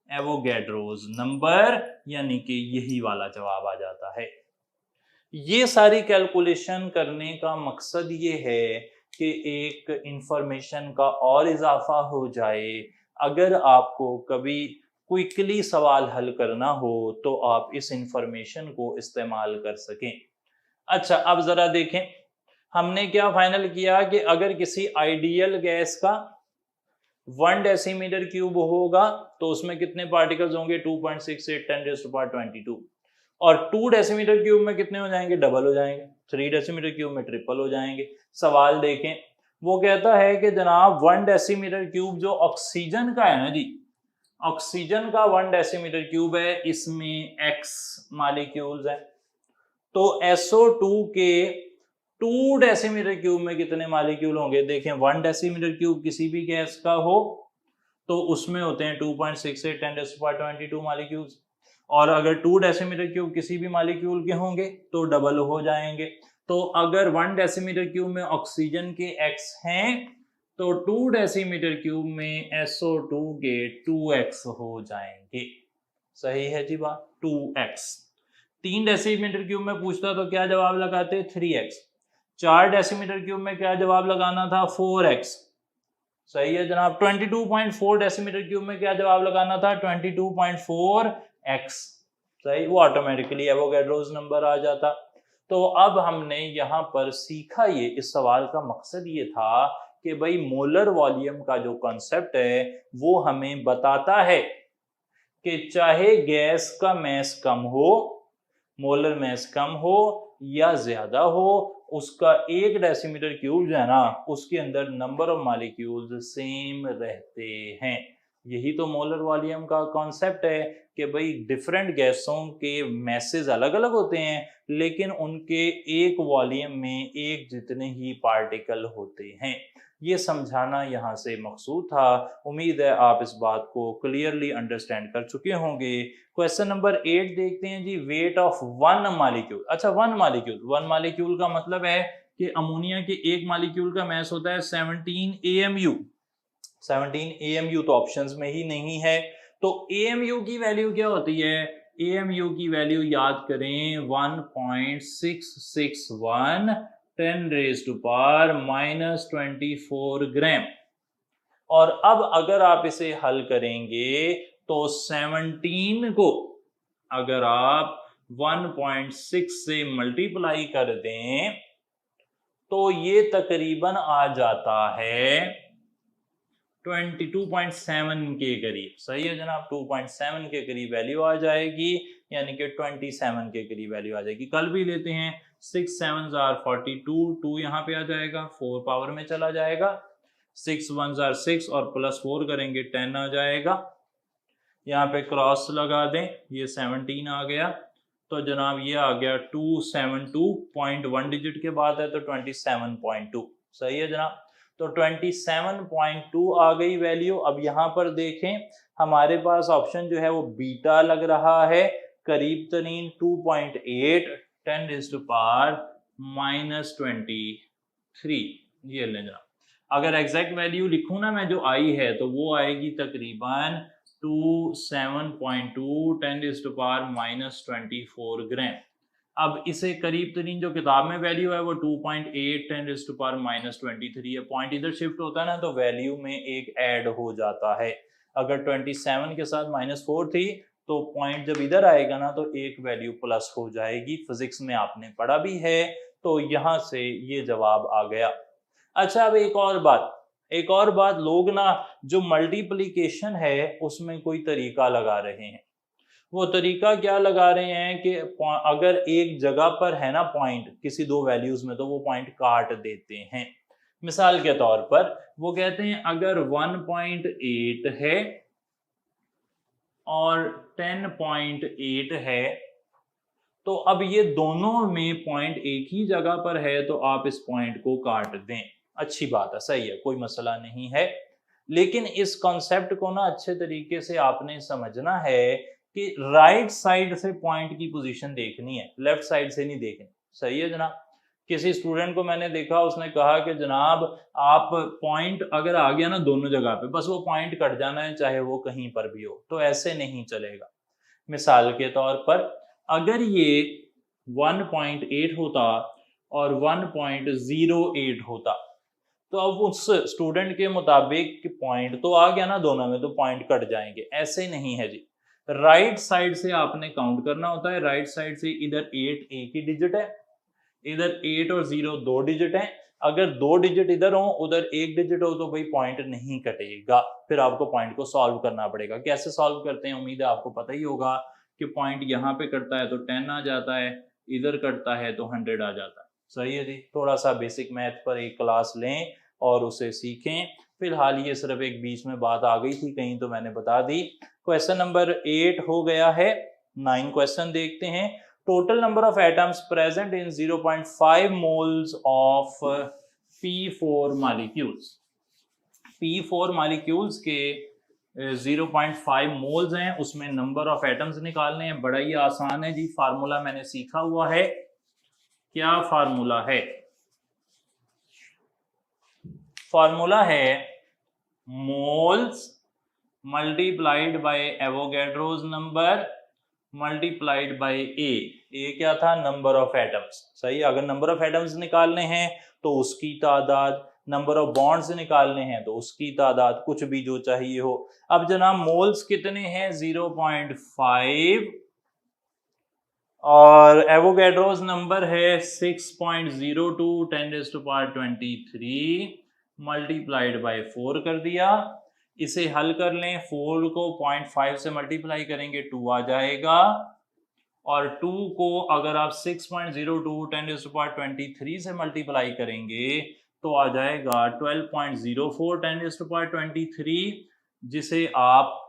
एवोगैड्रोस नंबर, यानी कि यही वाला जवाब आ जाता है। ये सारी कैलकुलेशन करने का मकसद ये है कि एक इंफॉर्मेशन का और इजाफा हो जाए। अगर आपको कभी क्विकली सवाल हल करना हो तो आप इस इंफॉर्मेशन को इस्तेमाल कर सकें। अच्छा, अब जरा देखें, हमने क्या फाइनल किया कि अगर किसी आइडियल गैस का 1 डेसीमीटर क्यूब होगा तो उसमें कितने पार्टिकल्स होंगे? 2.68 10⁻²2। और 2 डेसीमीटर क्यूब में कितने हो जाएंगे? डबल हो जाएंगे। 3 डेसीमीटर क्यूब में ट्रिपल हो जाएंगे। सवाल देखें, वो कहता है कि जनाब 1 डेसीमीटर क्यूब जो ऑक्सीजन का है ना जी, ऑक्सीजन का 1 डेसीमीटर क्यूब है, इसमें X मालिक्यूल्स है। तो SO2 के 2 डेसीमीटर क्यूब में कितने मालिक्यूल होंगे? देखें, 1 डेसीमीटर क्यूब किसी भी गैस का हो तो उसमें होते हैं 2.68 10⁻²22 मालिक्यूल्स। और अगर 2 डेसीमीटर क्यूब किसी भी मालिक्यूल के होंगे तो डबल हो जाएंगे। तो अगर 1 डेसीमीटर क्यूब में ऑक्सीजन के X हैं तो 2 डेसीमीटर क्यूब में SO2 के 2X हो जाएंगे। सही है जी बात, 2X। 3 डेसीमीटर क्यूब में पूछता तो क्या जवाब लगाते? 3X। 4 डेसीमीटर क्यूब में क्या जवाब लगाना था? 4X। सही है जनाब। 22.4 डेसीमीटर क्यूब में क्या जवाब लगाना था? 22.4x। सही, वो ऑटोमेटिकली एवोगैड्रोस नंबर आ जाता। तो अब हमने यहाँ पर सीखा, ये इस सवाल का मकसद ये था कि भाई मोलर वॉल्यूम का जो कॉन्सेप्ट है वो हमें बताता है कि चाहे गैस का मैस कम हो, मोलर मैस कम हो या ज्यादा हो, उसका 1 डेसीमीटर क्यूब जो है ना, उसके अंदर नंबर ऑफ मॉलिक्यूल्स सेम रहते हैं। यही तो मोलर वॉल्यूम का कॉन्सेप्ट है कि भाई डिफरेंट गैसों के मैसेज अलग अलग होते हैं लेकिन उनके एक वॉल्यूम में एक जितने ही पार्टिकल होते हैं। ये समझाना यहाँ से मकसूद था। उम्मीद है आप इस बात को क्लियरली अंडरस्टैंड कर चुके होंगे। क्वेश्चन नंबर 8 देखते हैं जी, वेट ऑफ 1 मालिक्यूल। अच्छा, 1 मालिक्यूल का मतलब है कि अमोनिया के एक मालिक्यूल का मैस होता है 17 AMU। 17 AMU तो ऑप्शंस में ही नहीं है। तो AMU की वैल्यू क्या होती है? AMU की वैल्यू याद करें 1.661 10⁻⁻24 ग्राम। और अब अगर आप इसे हल करेंगे तो 17 को अगर आप 1.6 से मल्टीप्लाई कर दें तो ये तकरीबन आ जाता है 22.7 के करीब। सही है जनाब, 2.7 के करीब वैल्यू आ जाएगी, यानी कि 27 के करीब वैल्यू आ जाएगी। कल भी लेते हैं, 6 7 42, 2 यहाँ पे आ जाएगा, 4 पावर में चला जाएगा, 6 1 6 और +4 करेंगे 10 आ जाएगा। यहाँ पे क्रॉस लगा दें, ये 17 आ गया, तो जनाब ये आ गया 272.1 डिजिट के बाद है तो 27.2। सही है जनाब, तो 27.2 आ गई वैल्यू। अब यहाँ पर देखें, हमारे पास ऑप्शन जो है वो बीटा लग रहा है, करीब तरीन 2.8 10⁻⁻23। ये लें जनाब, अगर एग्जैक्ट वैल्यू लिखूं ना मैं जो आई है तो वो आएगी तकरीबन 27.2 10⁻⁻24 ग्राम। अब इसे करीब तरीन जो किताब में वैल्यू है वो 2.8 10⁻⁻23 है। पॉइंट इधर शिफ्ट होता है ना तो वैल्यू में एक ऐड हो जाता है। अगर 27 के साथ -4 थी तो पॉइंट जब इधर आएगा ना तो एक वैल्यू प्लस हो जाएगी। फिजिक्स में आपने पढ़ा भी है, तो यहां से ये जवाब आ गया। अच्छा, अब एक और बात, लोग ना जो मल्टीप्लिकेशन है उसमें कोई तरीका लगा रहे हैं। वो तरीका क्या लगा रहे हैं कि अगर एक जगह पर है ना पॉइंट किसी दो वैल्यूज में, तो वो पॉइंट काट देते हैं। मिसाल के तौर पर वो कहते हैं अगर 1.8 है और 10.8 है, तो अब ये दोनों में पॉइंट एक ही जगह पर है, तो आप इस पॉइंट को काट दें। अच्छी बात है, सही है, कोई मसला नहीं है। लेकिन इस कॉन्सेप्ट को ना अच्छे तरीके से आपने समझना है कि राइट साइड से पॉइंट की पोजीशन देखनी है, लेफ्ट साइड से नहीं देखनी। सही है जनाब। किसी स्टूडेंट को मैंने देखा, उसने कहा कि जनाब आप पॉइंट अगर आ गया ना दोनों जगह पे, बस वो पॉइंट कट जाना है, चाहे वो कहीं पर भी हो। तो ऐसे नहीं चलेगा। मिसाल के तौर पर अगर ये 1.8 होता और 1.08 होता, तो अब उस स्टूडेंट के मुताबिक पॉइंट तो आ गया ना दोनों में, तो पॉइंट कट जाएंगे। ऐसे नहीं है जी, राइट साइड से आपने काउंट करना होता है। राइट साइड से इधर 8 एक ही डिजिट है, इधर 8 और 0 दो डिजिट है। अगर दो डिजिट इधर हो उधर एक डिजिट हो तो भाई पॉइंट नहीं कटेगा। फिर आपको पॉइंट को सॉल्व करना पड़ेगा। कैसे सॉल्व करते हैं, उम्मीद है आपको पता ही होगा कि पॉइंट यहाँ पे कटता है तो 10 आ जाता है, इधर कटता है तो 100 आ जाता है। सही है जी। थोड़ा सा बेसिक मैथ पर एक क्लास लें और उसे सीखें। फिलहाल ये सिर्फ एक बीच में बात आ गई थी कहीं, तो मैंने बता दी। क्वेश्चन नंबर 8 हो गया है। 9 क्वेश्चन देखते हैं। Total number of atoms present in 0.5 moles of P4 molecules. P4 molecules के 0.5 मोल्स हैं, उसमें नंबर ऑफ एटम्स निकालने हैं। बड़ा ही आसान है जी, फार्मूला मैंने सीखा हुआ है। क्या फार्मूला है? फार्मूला है moles multiplied by Avogadro's number multiplied by A क्या था? Number of atoms. सही। अगर नंबर ऑफ एटम्स निकालने हैं तो उसकी तादाद, नंबर ऑफ बॉन्ड्स निकालने हैं तो उसकी तादाद, कुछ भी जो चाहिए हो। अब जनाब मोल्स कितने हैं? 0.5 और एवोगैड्रोज नंबर है 6.02 10⁻23 मल्टीप्लाइड बाय 4 कर दिया। इसे हल कर लें। 4 को 0.5 से मल्टीप्लाई करेंगे 2 आ जाएगा, और 2 को अगर आप 6.02 10⁻23 से मल्टीप्लाई करेंगे तो आ जाएगा 12.04 10⁻23, जिसे आप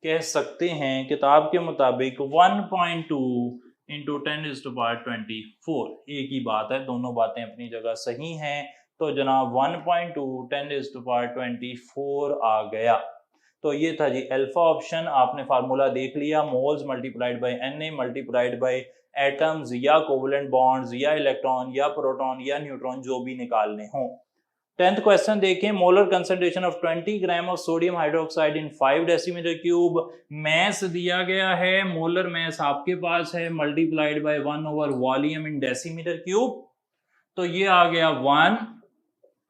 कह सकते हैं किताब के मुताबिक 1.2 इंटू 10⁻24। एक ही बात है, दोनों बातें अपनी जगह सही हैं। तो जनाब 1.2 10⁻24 आ गया। तो ये था जी अल्फा ऑप्शन। आपने फार्मूला देख लिया, moles multiplied by Na multiplied by atoms या कोवलेंट बॉन्ड्स या इलेक्ट्रॉन या प्रोटॉन या न्यूट्रॉन, जो भी निकालने हों। 10th क्वेश्चन देखें। Molar concentration of 20 gram of sodium hydroxide in 5 decimetre cube. Mass दिया गया है, मोलर मैस आपके पास है, multiplied by 1 over volume in decimetre cube. तो ये आ गया 1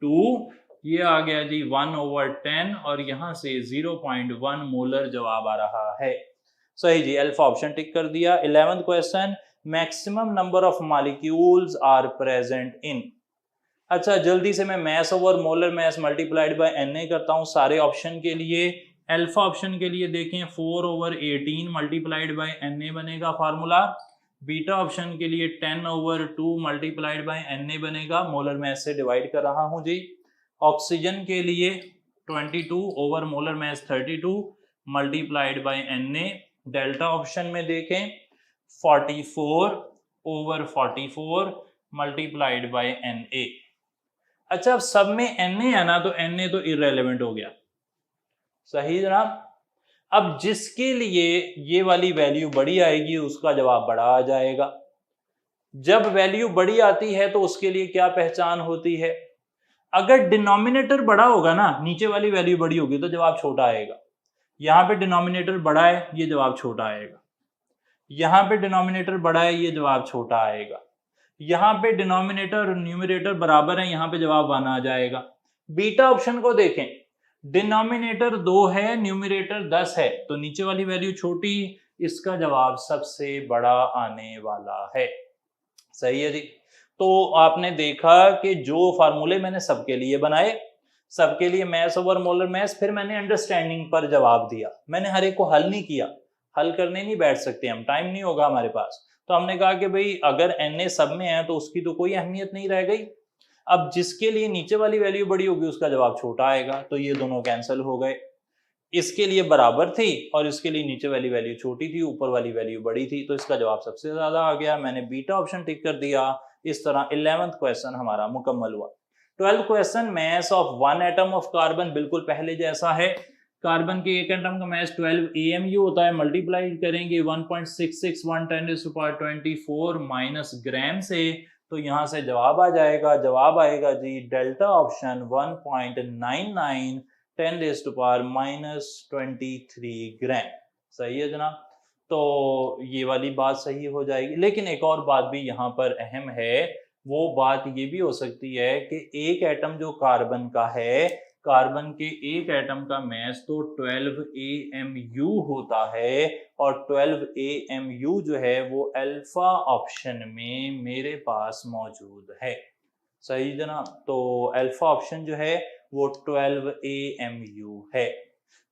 2, ये आ गया जी 1 ओवर 10, और यहां से 0.1 मोलर जवाब आ रहा है। सही जी, अल्फा ऑप्शन टिक कर दिया। 11th question. Maximum number of molecules are present in. अच्छा, जल्दी से मैं mass over molar mass multiplied by Na करता हूं सारे ऑप्शन के लिए। अल्फा ऑप्शन के लिए देखें 4 ओवर 18 मल्टीप्लाइड बाय Na बनेगा फार्मूला। बीटा ऑप्शन के लिए 10 ओवर 2 मल्टीप्लाइड बाय Na बनेगा, मोलर मैस से डिवाइड कर रहा हूं जी। ऑक्सीजन के लिए 22 over molar mess 32 multiplied by Na। Delta option में देखें 44 ओवर 44 मल्टीप्लाइड बाय Na। अच्छा, अब सब में Na है ना, तो Na तो इररेलेवेंट हो गया। सही जनाब। अब जिसके लिए ये वाली वैल्यू बड़ी आएगी उसका जवाब बड़ा आ जाएगा। जब वैल्यू बड़ी आती है तो उसके लिए क्या पहचान होती है? अगर डिनोमिनेटर बड़ा होगा ना, नीचे वाली वैल्यू बड़ी होगी, तो जवाब छोटा आएगा। यहां पे डिनोमिनेटर बड़ा है, ये जवाब छोटा आएगा। यहां पे डिनोमिनेटर बड़ा है, ये जवाब छोटा आएगा। यहां पे डिनोमिनेटर और न्यूमरेटर बराबर है, यहां पे जवाब 1 आ जाएगा। बीटा ऑप्शन को देखें, डिनोमिनेटर 2 है, न्यूमरेटर 10 है, तो नीचे वाली वैल्यू छोटी, इसका जवाब सबसे बड़ा आने वाला है। सही है जी। तो आपने देखा कि जो फार्मूले मैंने सबके लिए बनाए, सबके लिए मैस ओवर मोलर मैस, फिर मैंने अंडरस्टैंडिंग पर जवाब दिया। मैंने हर एक को हल नहीं किया, हल करने नहीं बैठ सकते हम, टाइम नहीं होगा हमारे पास। तो हमने कहा कि भाई अगर Na सब में है तो उसकी तो कोई अहमियत नहीं रह गई। अब जिसके लिए नीचे वाली वैल्यू बड़ी होगी उसका जवाब छोटा आएगा, तो ये दोनों कैंसिल हो गए। इसके लिए बराबर थी और इसके लिए नीचे वाली वैल्यू छोटी थी, ऊपर वाली वैल्यू बड़ी थी, तो इसका जवाब सबसे ज्यादा आ गया। मैंने बीटा ऑप्शन टिक कर दिया। इस तरह 11th क्वेश्चन हमारा मुकम्मल हुआ। 12th question, mass of one atom of carbon, बिल्कुल पहले जैसा है। कार्बन के एक एटम का मैस 12 AMU होता है, मल्टीप्लाई करेंगे 1.661 × 10⁻24 माइनस ग्राम से, तो यहां से जवाब आ जाएगा। जवाब आएगा जी डेल्टा ऑप्शन 1.99 10⁻⁻23 ग्राम। सही है जनाब, तो ये वाली बात सही हो जाएगी। लेकिन एक और बात भी यहाँ पर अहम है, वो बात ये भी हो सकती है कि एक एटम जो कार्बन का है, कार्बन के एक एटम का मैस तो 12 AMU होता है, और 12 AMU जो है वो अल्फा ऑप्शन में मेरे पास मौजूद है। सही जनाब, तो अल्फा ऑप्शन जो है वो 12 AMU है।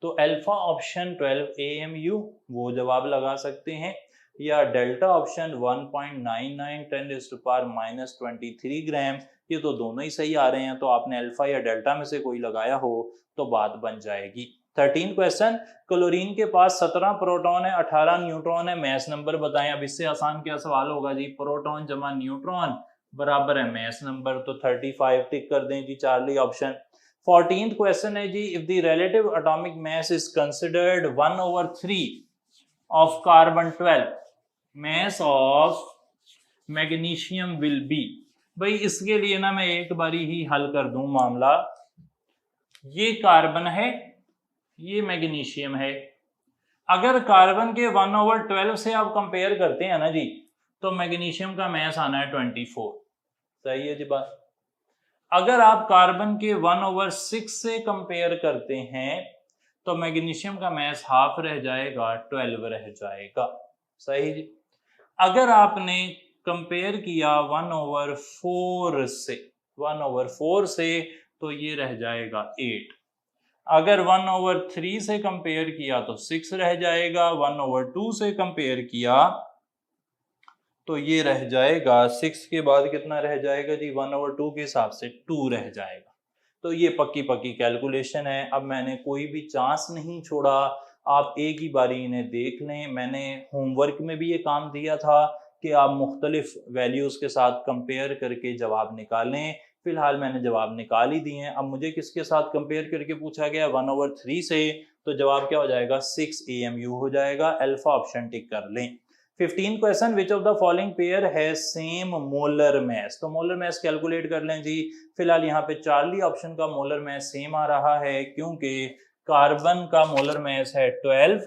तो अल्फा ऑप्शन 12 AMU वो जवाब लगा सकते हैं, या डेल्टा ऑप्शन 1.99 10⁻⁻23 ग्राम, ये तो दोनों ही सही आ रहे हैं, तो आपने अल्फा या डेल्टा में से कोई लगाया हो तो बात बन जाएगी। 13 क्वेश्चन, क्लोरीन के पास 17 प्रोटॉन है, 18 न्यूट्रॉन है, मैस नंबर बताएं। अब इससे आसान क्या सवाल होगा जी, प्रोटॉन जमा न्यूट्रॉन बराबर है मैस नंबर, तो 35 टिक कर दें जी, चार्ली ऑप्शन। 14th क्वेश्चन है जी, if the relative atomic mass is considered 1/3 of carbon 12, mass of magnesium will be. भाई इसके लिए ना मैं एक बारी ही हल कर दूं मामला। ये कार्बन है, ये मैग्नीशियम है। अगर कार्बन के 1/12 से आप कंपेयर करते हैं ना जी, तो मैग्नीशियम का मैस आना है 24। सही है जी बात। अगर आप कार्बन के 1/6 से कंपेयर करते हैं तो मैग्नीशियम का मैस हाफ रह जाएगा, 12 रह जाएगा। सही जी। अगर आपने कंपेयर किया 1/4 से, 1/4 से, तो ये रह जाएगा 8। अगर 1/3 से कंपेयर किया तो 6 रह जाएगा। 1/2 से कंपेयर किया तो ये रह जाएगा, 6 के बाद कितना रह जाएगा जी, 1/2 के हिसाब से 2 रह जाएगा। तो ये पक्की पक्की कैलकुलेशन है। अब मैंने कोई भी चांस नहीं छोड़ा, आप एक ही बारी इन्हें देख लें। मैंने होमवर्क में भी ये काम दिया था कि आप मुख्तलिफ वैल्यूज़ के साथ कंपेयर करके जवाब निकालें। फिलहाल मैंने जवाब निकाल ही दिए हैं। अब मुझे किसके साथ कंपेयर करके पूछा गया, 1/3 से, तो जवाब क्या हो जाएगा, 6 AMU हो जाएगा। अल्फा ऑप्शन टिक कर लें। 15 question, which of the following pair has same molar mass. तो मोलर मैस कैलकुलेट कर लें जी। फिलहाल यहाँ पे चार्ली ऑप्शन का मोलर मैस सेम आ रहा है, क्योंकि कार्बन का मोलर मैस है 12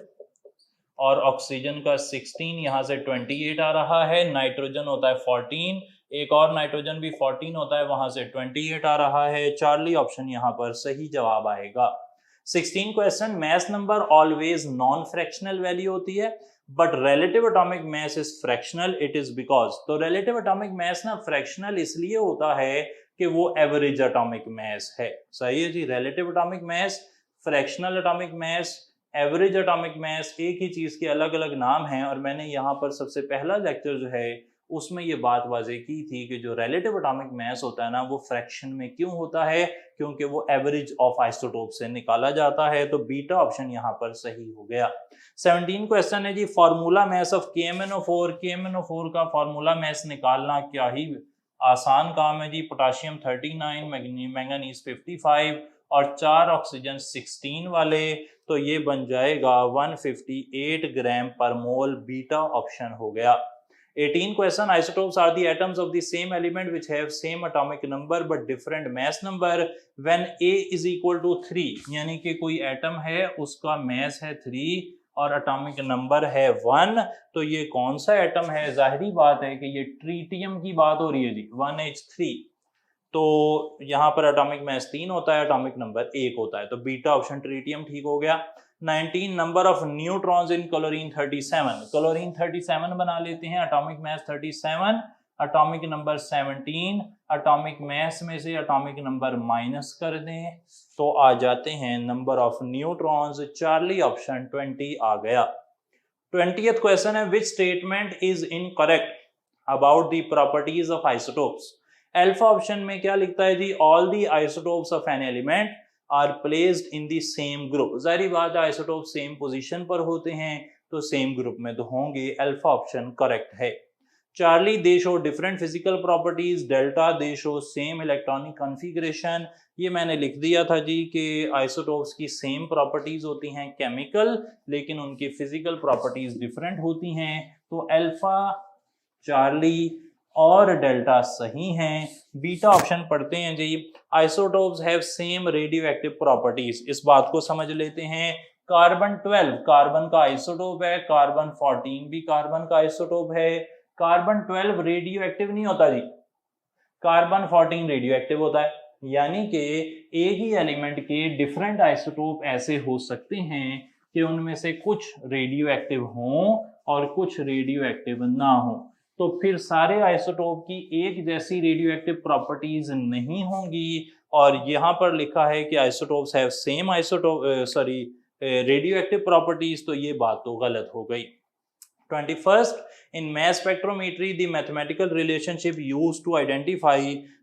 और ऑक्सीजन का 16, यहाँ से 28 आ रहा है। नाइट्रोजन होता है 14, एक और नाइट्रोजन भी 14 होता है, वहां से 28 आ रहा है। चार्ली ऑप्शन यहाँ पर सही जवाब आएगा। 16 question, mass number always non fractional value होती है but relative atomic mass is fractional, it is because. तो रिलेटिव एटॉमिक मास ना फ्रैक्शनल इसलिए होता है कि वो एवरेज एटॉमिक मास है। सही है जी, relative atomic mass, fractional atomic mass, average atomic mass एक ही चीज के अलग अलग नाम हैं। और मैंने यहाँ पर सबसे पहला लेक्चर जो है उसमें ये बात वाजे की थी कि जो रिलेटिव एटॉमिक मास होता है ना, वो फ्रैक्शन में क्यों होता है, क्योंकि वो एवरेज ऑफ आइसोटोप से निकाला जाता है। तो बीटा ऑप्शन यहाँ पर सही हो गया। 17 क्वेश्चन है जी, formula mass of KMnO4। KMnO4 का फार्मूला मैस निकालना क्या ही आसान काम है जी। पोटाशियम 39, मैंगनीज 55 और 4 ऑक्सीजन 16 वाले, तो ये बन जाएगा 158 ग्राम पर मोल। बीटा ऑप्शन हो गया। 18 question, isotopes are the atoms of the same element which have same atomic number but different mass number when A is equal to 3। यानी कि कोई एटम है, उसका मास है 3 और एटॉमिक नंबर है 1, तो ये कौन सा एटम है? जाहिरी बात है कि ये ट्रीटियम की बात हो रही है जी, 1H3। तो यहाँ पर एटॉमिक मास 3 होता है, एटॉमिक नंबर 1 होता है, तो बीटा ऑप्शन ट्रीटियम ठीक हो गया। 19 number of neutrons in chlorine 37। Chlorine 37 बना लेते हैं, atomic mass 37, atomic number 17, atomic mass में से एटॉमिक नंबर माइनस कर दें तो आ जाते हैं number of neutrons. Charlie option 20 आ गया। 20th क्वेश्चन है, which statement is incorrect about the properties of isotopes. Alpha option में क्या लिखता है जी, all the isotopes of an element are placed in the same group. जाहिर बात है आइसोटोप सेम पोजीशन पर होते हैं तो सेम ग्रुप में तो होंगे, अल्फा ऑप्शन करेक्ट है। चार्ली दे show different physical properties, delta दे शो सेम इलेक्ट्रॉनिक कॉन्फ़िगरेशन। ये मैंने लिख दिया था जी कि आइसोटोप्स की सेम प्रॉपर्टीज होती हैं केमिकल, लेकिन उनकी फिजिकल प्रॉपर्टीज डिफरेंट होती हैं। तो अल्फा, चार्ली और डेल्टा सही हैं। बीटा ऑप्शन पढ़ते हैं जी, isotopes have same radioactive properties. इस बात को समझ लेते हैं। कार्बन 12 कार्बन का आइसोटोप है, कार्बन 14 भी कार्बन का आइसोटोप है। कार्बन 12 रेडियो एक्टिव नहीं होता जी, कार्बन 14 रेडियो एक्टिव होता है। यानी कि एक ही एलिमेंट के डिफरेंट आइसोटोप ऐसे हो सकते हैं कि उनमें से कुछ रेडियो एक्टिव हों और कुछ रेडियो एक्टिव ना हो, तो फिर सारे आइसोटोप की एक जैसी रेडियो एक्टिव प्रॉपर्टीज नहीं होंगी। और यहाँ पर लिखा है कि isotopes have same isotope radio active properties, तो ये बात तो गलत हो गई। 21st, in mass spectrometry, the mathematical relationship used to identify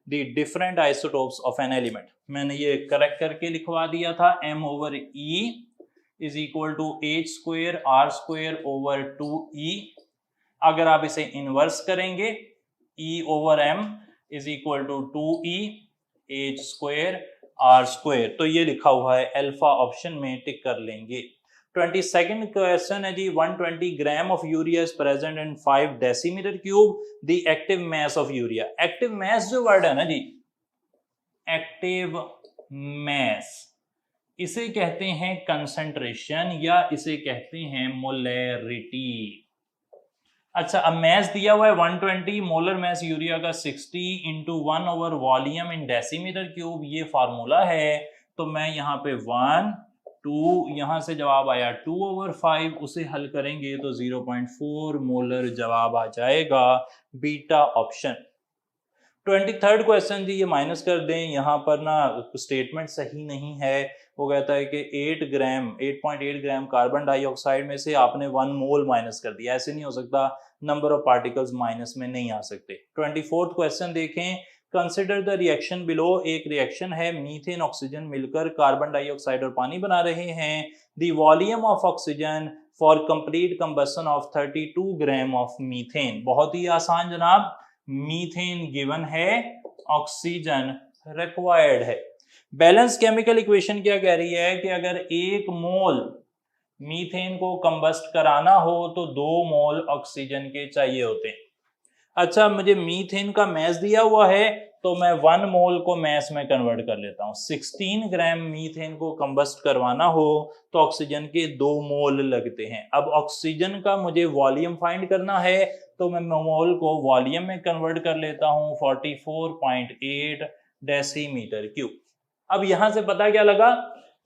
the different isotopes of an element. मैंने ये करेक्ट करके लिखवा दिया था, m/e is equal to h square r square over 2e। अगर आप इसे इनवर्स करेंगे, e/m is equal to 2e h square r square, तो ये लिखा हुआ है, अल्फा ऑप्शन में टिक कर लेंगे। 22nd क्वेश्चन है जी, 120 gram of urea is present in 5 decimetre cube, the active mass of urea. Active mass जो वर्ड है ना जी, एक्टिव मास, इसे कहते हैं कंसंट्रेशन या इसे कहते हैं मोलैरिटी। अच्छा, अब मास दिया हुआ है 120, मोलर मास यूरिया का 60 into 1 over volume in decimetre cube, ये फार्मूला है। तो मैं यहाँ पे 1 2, यहाँ से जवाब आया 2/5, उसे हल करेंगे तो 0.4 मोलर जवाब आ जाएगा, बीटा ऑप्शन। 23rd क्वेश्चन जी, ये माइनस कर दें, यहाँ पर ना स्टेटमेंट सही नहीं है। वो कहता है कि 8.8 ग्राम कार्बन डाइऑक्साइड में से आपने 1 मोल माइनस कर दिया, ऐसे नहीं हो सकता, नंबर ऑफ पार्टिकल्स माइनस में नहीं आ सकते। 24th क्वेश्चन देखें, कंसिडर द रिएक्शन बिलो। एक रिएक्शन है, मीथेन ऑक्सीजन मिलकर कार्बन डाइऑक्साइड और पानी बना रहे हैं। The volume of oxygen for complete combustion of 32 gram of methane. बहुत ही आसान जनाब, मीथेन गिवन है, ऑक्सीजन रिक्वायर्ड है। बैलेंस केमिकल इक्वेशन क्या कह रही है कि अगर 1 मोल मीथेन को कंबस्ट कराना हो तो 2 मोल ऑक्सीजन के चाहिए होते हैं। अच्छा, मुझे मीथेन का मैस दिया हुआ है तो मैं 1 मोल को मैस में कन्वर्ट कर लेता हूं। 16 ग्राम मीथेन को कंबस्ट करवाना हो तो ऑक्सीजन के 2 मोल लगते हैं। अब ऑक्सीजन का मुझे वॉल्यूम फाइंड करना है तो मैं मोल को वॉल्यूम में कन्वर्ट कर लेता हूं, 44.8 डेसीमीटर क्यूब। अब यहां से पता क्या लगा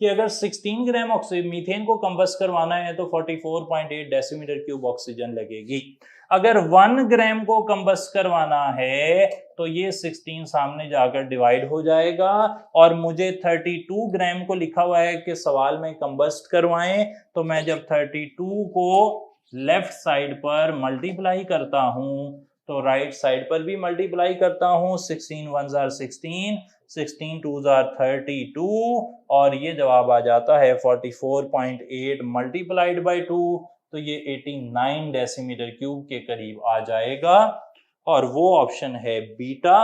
कि अगर 16 ग्राम मीथेन को कंबस्ट करवाना है तो 44.8 डेसीमीटर क्यूब ऑक्सीजन लगेगी। अगर 1 ग्राम को कंबस्ट करवाना है तो ये 16 सामने जाकर डिवाइड हो जाएगा, और मुझे 32 ग्राम को लिखा हुआ है कि सवाल में कंबस्ट करवाएं, तो मैं जब 32 को लेफ्ट साइड पर मल्टीप्लाई करता हूं तो राइट साइड पर भी मल्टीप्लाई करता हूं। 16 1s are 16, 16 2s are 32, और ये जवाब आ जाता है 44.8 मल्टीप्लाइड बाई 2, तो ये 89 डेसीमीटर क्यूब के करीब आ जाएगा, और वो ऑप्शन है बीटा,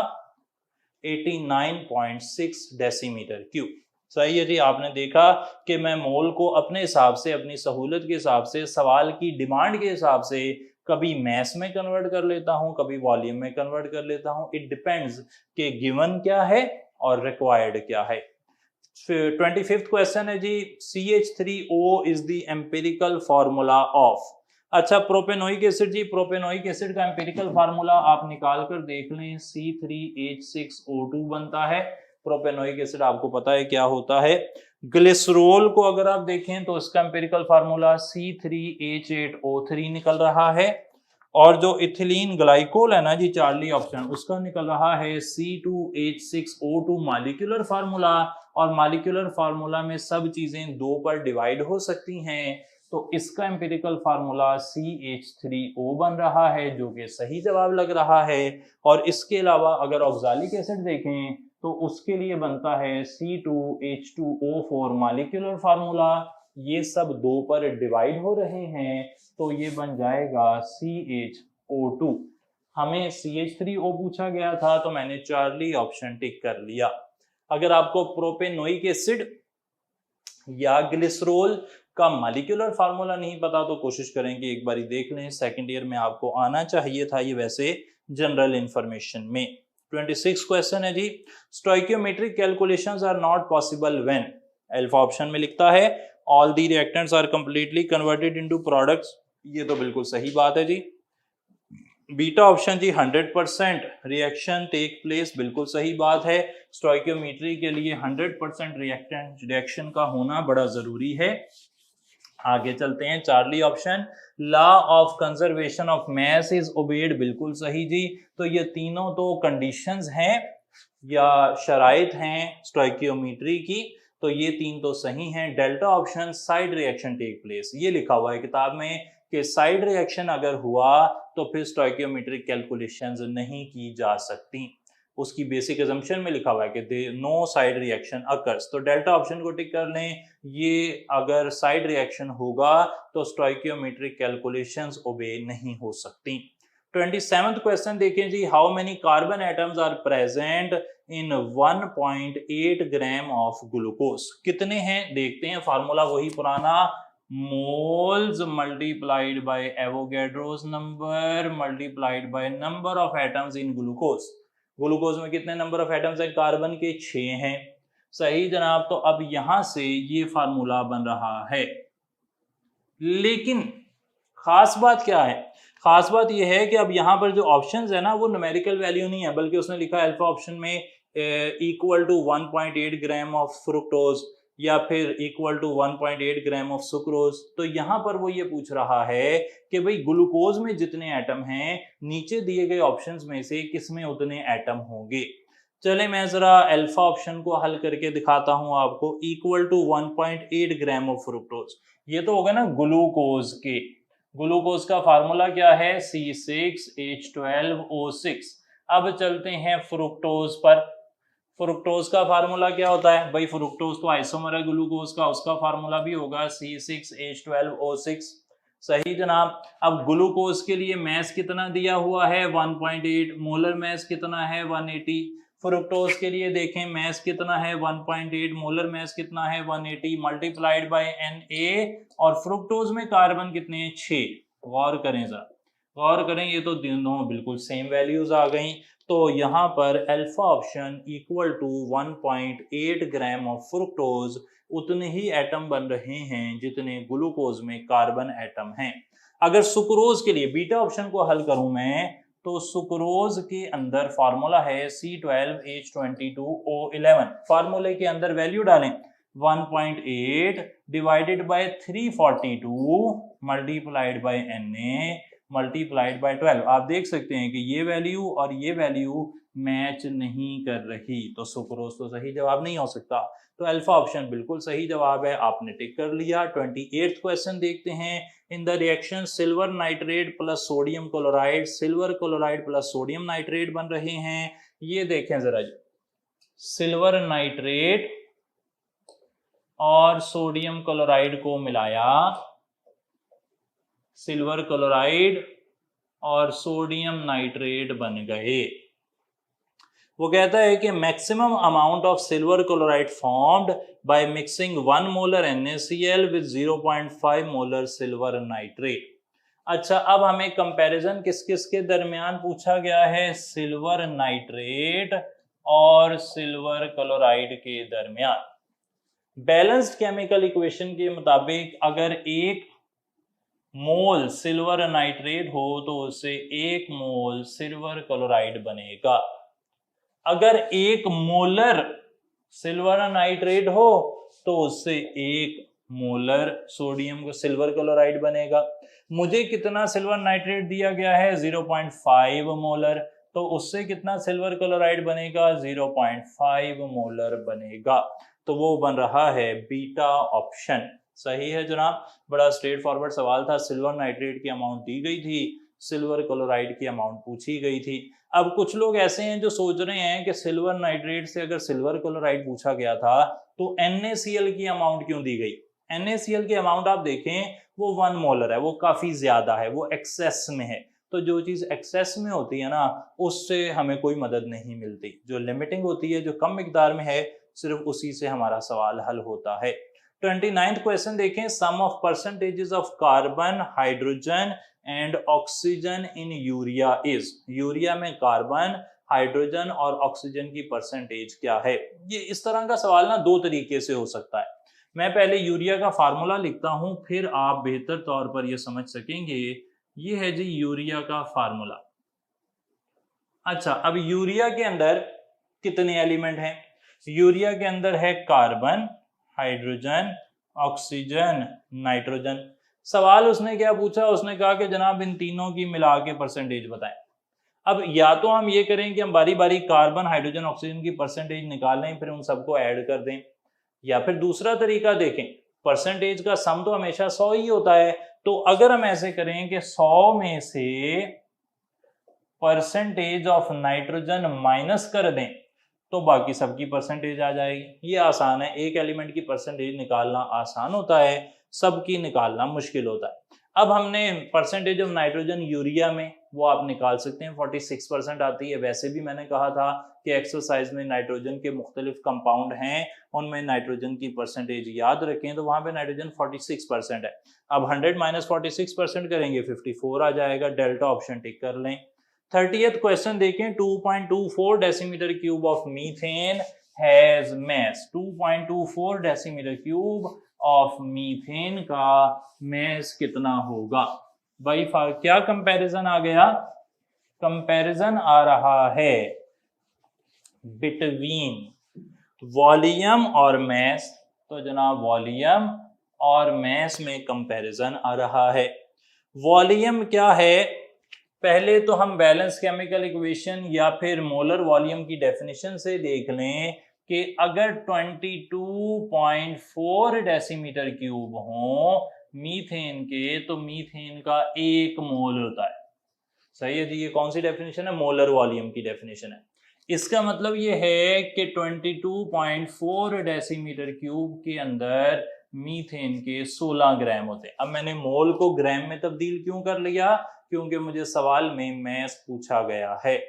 89.6 डेसीमीटर क्यूब। सही है जी। आपने देखा कि मैं मोल को अपने हिसाब से, अपनी सहूलत के हिसाब से, सवाल की डिमांड के हिसाब से कभी मैस में कन्वर्ट कर लेता हूं, कभी वॉल्यूम में कन्वर्ट कर लेता हूं। इट डिपेंड्स कि गिवन क्या है और रिक्वायर्ड क्या है। 25th क्वेश्चन है जी, CH3O is the empirical formula of. अच्छा, प्रोपेनोइक एसिड जी, प्रोपेनोइक एसिड का एम्पिरिकल फार्मूला आप निकाल कर देख लें, C3H6O2 बनता है। प्रोपेनोइक एसिड आपको पता है क्या होता है। ग्लिसरॉल को अगर आप देखें तो इसका एम्पिरिकल फार्मूला C3H8O3 निकल रहा है, और जो इथिलीन ग्लाइकोल है ना जी, चार्ली ऑप्शन, उसका निकल रहा है C2H6O2 मॉलिक्यूलर फार्मूला। और मॉलिक्यूलर फार्मूला में सब चीजें 2 पर डिवाइड हो सकती हैं, तो इसका एम्पिरिकल फार्मूला CH3O बन रहा है, जो कि सही जवाब लग रहा है। और इसके अलावा अगर ऑक्सालिक एसिड देखें तो उसके लिए बनता है C2H2O4 मॉलिक्यूलर फार्मूला। ये सब दो पर डिवाइड हो रहे हैं तो ये बन जाएगा CHO2। हमें CH3O पूछा गया था तो मैंने चार्ली ऑप्शन टिक कर लिया। अगर आपको प्रोपेनोइक एसिड या ग्लिसरॉल का मॉलिक्यूलर फार्मूला नहीं पता तो कोशिश करें कि एक बारी देख लें, सेकंड ईयर में आपको आना चाहिए था ये वैसे जनरल इंफॉर्मेशन में। 26 क्वेश्चन है जी, stoichiometric calculations are not possible when. Alpha option में लिखता है all the reactants are completely converted into products, ये तो बिल्कुल सही बात है जी। बीटा ऑप्शन जी 100% रिएक्शन टेक प्लेस, बिल्कुल सही बात है। स्टोइकियोमेट्री के लिए 100% रिएक्शन का होना बड़ा जरूरी है। आगे चलते हैं, Charlie option law of conservation of mass is obeyed, बिल्कुल सही जी। तो ये तीनों तो कंडीशंस हैं या शराइत हैं स्टोइकियोमेट्री की, तो ये तीन तो सही हैं। Delta option side reaction take place, ये लिखा हुआ है किताब में कि साइड रिएक्शन अगर हुआ तो फिर स्टोइकियोमेट्रिक कैलकुलेशंस नहीं की जा सकती। उसकी बेसिक अजम्पशन में लिखा हुआ है कि नो साइड रिएक्शन अकर्स, तो डेल्टा ऑप्शन को टिक कर लें। ये अगर साइड रिएक्शन होगा तो स्टोइकियोमेट्रिक कैलकुलेशंस ओबे नहीं हो सकती। 27th क्वेश्चन देखें जी, how many carbon atoms are present in 1.8 gram of glucose. कितने हैं देखते हैं, फार्मूला वही पुराना, moles multiplied by Avogadro's number multiplied by number of atoms in glucose. Glucose में कितने नंबर ऑफ एटम्स हैं, कार्बन के 6 हैं। सही जनाब, तो अब यहां से ये फार्मूला बन रहा है। लेकिन खास बात क्या है, खास बात यह है कि अब यहाँ पर जो ऑप्शंस है ना वो न्यूमेरिकल वैल्यू नहीं है, बल्कि उसने लिखा है अल्फा ऑप्शन में equal to 1.8 gram of fructose या फिर equal to 1.8 gram of sucrose. तो यहाँ पर वो ये पूछ रहा है कि भाई ग्लूकोज में जितने एटम हैं नीचे दिए गए ऑप्शंस में से किसमें उतने एटम होंगे। चले मैं जरा अल्फा ऑप्शन को हल करके दिखाता हूं आपको। Equal to 1.8 gram of fructose, ये तो होगा ना ग्लूकोज के। ग्लूकोज का फार्मूला क्या है, C6H12O6। अब चलते हैं फ्रुक्टोज पर। फ्रुक्टोज का फार्मूला क्या होता है भाई, फ्रुक्टोज तो आइसोमर है ग्लूकोज का, उसका फार्मूला भी होगा C6H12O6। सही जनाब। अब ग्लूकोज के लिए मैस कितना दिया हुआ है 1.8, मोलर मैस कितना है 180। फ्रुक्टोज के लिए देखें मैस कितना है 1.8, मोलर मैस कितना है 180 मल्टीप्लाइड बाय Na, और फ्रुक्टोज में कार्बन कितने हैं 6। गौर करें जरा, गौर करें, ये तो दोनों बिल्कुल सेम वैल्यूज आ गई। तो यहाँ पर alpha option equal to 1.8 gram of fructose, उतने ही एटम बन रहे हैं जितने ग्लूकोज में कार्बन एटम हैं। अगर सुक्रोज के लिए बीटा ऑप्शन को हल करूं मैं, तो सुक्रोज के अंदर फार्मूला है C12H22O11। फार्मूले के अंदर वैल्यू डालें 1.8 divided by 342 multiplied by Na multiplied bye 12। आप देख सकते हैं कि ये वैल्यू और ये वैल्यू मैच नहीं कर रही, तो सुक्रोज तो सही जवाब नहीं हो सकता। तो अल्फा ऑप्शन बिल्कुल सही जवाब है, आपने टिक कर लिया। 28th क्वेश्चन देखते हैं। In the reaction silver nitrate plus sodium chloride, silver chloride plus sodium nitrate बन रहे हैं। ये देखें जरा, सिल्वर नाइट्रेट और सोडियम क्लोराइड को मिलाया, सिल्वर क्लोराइड और सोडियम नाइट्रेट बन गए। वो कहता है कि maximum amount of silver chloride formed by mixing 1 molar NaCl with 0.5 molar silver nitrate. अच्छा, अब हमें कंपैरिजन किस किस के दरमियान पूछा गया है, सिल्वर नाइट्रेट और सिल्वर क्लोराइड के दरमियान। बैलेंस्ड केमिकल इक्वेशन के मुताबिक अगर 1 मोल सिल्वर नाइट्रेट हो तो उससे 1 मोल सिल्वर क्लोराइड बनेगा। अगर 1 मोलर सिल्वर नाइट्रेट हो तो उससे 1 मोलर सोडियम को सिल्वर क्लोराइड बनेगा। मुझे कितना सिल्वर नाइट्रेट दिया गया है 0.5 मोलर, तो उससे कितना सिल्वर क्लोराइड बनेगा 0.5 मोलर बनेगा। तो वो बन रहा है बीटा ऑप्शन। सही है जनाब, बड़ा स्ट्रेट फॉरवर्ड सवाल था। सिल्वर नाइट्रेट की अमाउंट दी गई थी, सिल्वर क्लोराइड की अमाउंट पूछी गई थी। अब कुछ लोग ऐसे हैं जो सोच रहे हैं कि सिल्वर नाइट्रेट से अगर सिल्वर क्लोराइड पूछा गया था तो NaCl की अमाउंट क्यों दी गई। NaCl की अमाउंट आप देखें वो 1 मोलर है, वो काफी ज्यादा है, वो एक्सेस में है। तो जो चीज एक्सेस में होती है ना उससे हमें कोई मदद नहीं मिलती, जो लिमिटिंग होती है, जो कम मिकदार में है, सिर्फ उसी से हमारा सवाल हल होता है। 29th क्वेश्चन देखें, sum of percentages of carbon, hydrogen and oxygen in urea is. Urea में कार्बन, हाइड्रोजन और ऑक्सीजन की परसेंटेज क्या है। ये इस तरह का सवाल ना दो तरीके से हो सकता है। मैं पहले यूरिया का फार्मूला लिखता हूं, फिर आप बेहतर तौर पर यह समझ सकेंगे। ये है जी यूरिया का फार्मूला। अच्छा, अब यूरिया के अंदर कितने एलिमेंट हैं। यूरिया के अंदर है कार्बन, हाइड्रोजन, ऑक्सीजन, नाइट्रोजन। सवाल उसने क्या पूछा, उसने कहा कि जनाब इन तीनों की मिला के परसेंटेज बताएं। अब या तो हम ये करें कि हम बारी बारी कार्बन, हाइड्रोजन, ऑक्सीजन की परसेंटेज निकालें, फिर उन सबको ऐड कर दें, या फिर दूसरा तरीका देखें, परसेंटेज का सम तो हमेशा 100 ही होता है। तो अगर हम ऐसे करें कि 100 में से परसेंटेज ऑफ नाइट्रोजन माइनस कर दें तो बाकी सबकी परसेंटेज आ जाएगी। ये आसान है, एक एलिमेंट की परसेंटेज निकालना आसान होता है, सबकी निकालना मुश्किल होता है। अब हमने परसेंटेज ऑफ नाइट्रोजन यूरिया में वो आप निकाल सकते हैं, 46% आती है। वैसे भी मैंने कहा था कि एक्सरसाइज में नाइट्रोजन के मुख्तलिफ कंपाउंड हैं, उनमें नाइट्रोजन की परसेंटेज याद रखें, तो वहां पे नाइट्रोजन 46% है। अब 100 माइनस 46% करेंगे 54 आ जाएगा। डेल्टा ऑप्शन टिक कर लें। 30th क्वेश्चन देखें, 2.24 decimetre cube of methane has mass. 2.24 decimetre cube of methane का मैस कितना होगा भाई। क्या कंपैरिजन आ गया, कंपैरिजन आ रहा है बिटवीन वॉल्यूम और मैस। तो जनाब वॉल्यूम और मैस में कंपैरिजन आ रहा है। वॉल्यूम क्या है, पहले तो हम बैलेंस केमिकल इक्वेशन या फिर मोलर वॉल्यूम की डेफिनेशन से देख लें कि अगर 22.4 डेसीमीटर क्यूब हो मीथेन के, तो मीथेन का 1 मोल होता है। सही है जी, ये कौन सी डेफिनेशन है, मोलर वॉल्यूम की डेफिनेशन है। इसका मतलब ये है कि 22.4 डेसीमीटर क्यूब के अंदर मीथेन के 16 ग्राम होते हैं। अब मैंने मोल को ग्राम में तब्दील क्यों कर लिया, क्योंकि मुझे सवाल में मैस पूछा गया है।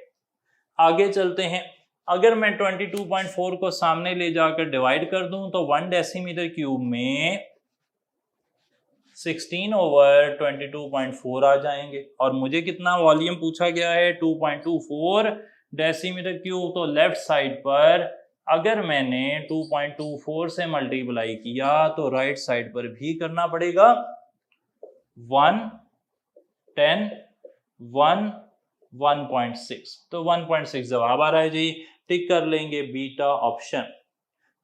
आगे चलते हैं, अगर मैं 22.4 को सामने ले जाकर डिवाइड कर दूं तो 1 डेसीमीटर क्यूब में 16/22.4 आ जाएंगे। और मुझे कितना वॉल्यूम पूछा गया है, 2.24 डेसीमीटर क्यूब। तो लेफ्ट साइड पर अगर मैंने 2.24 से मल्टीप्लाई किया तो राइट साइड पर भी करना पड़ेगा। 1, 10, 1, 1.6, तो 1.6 जवाब आ रहा है जी, टिक कर लेंगे बीटा ऑप्शन।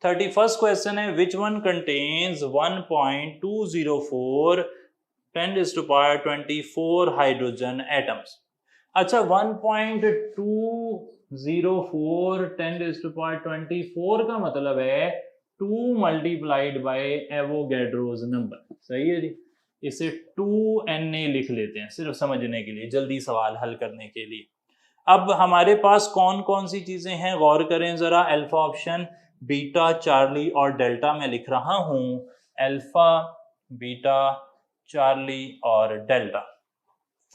31st क्वेश्चन है, विच वन कंटेन्स 1.204 10⁻24 हाइड्रोजन एटम्स। अच्छा, 1.204 10⁻24 का मतलब है 2 मल्टीप्लाइड बाय एवोगैड्रोज नंबर। सही है जी, इसे 2Na लिख लेते हैं सिर्फ समझने के लिए, जल्दी सवाल हल करने के लिए। अब हमारे पास कौन कौन सी चीजें हैं, गौर करें जरा। अल्फा ऑप्शन, बीटा, चार्ली और डेल्टा मैं लिख रहा हूं। अल्फा, बीटा, चार्ली और डेल्टा।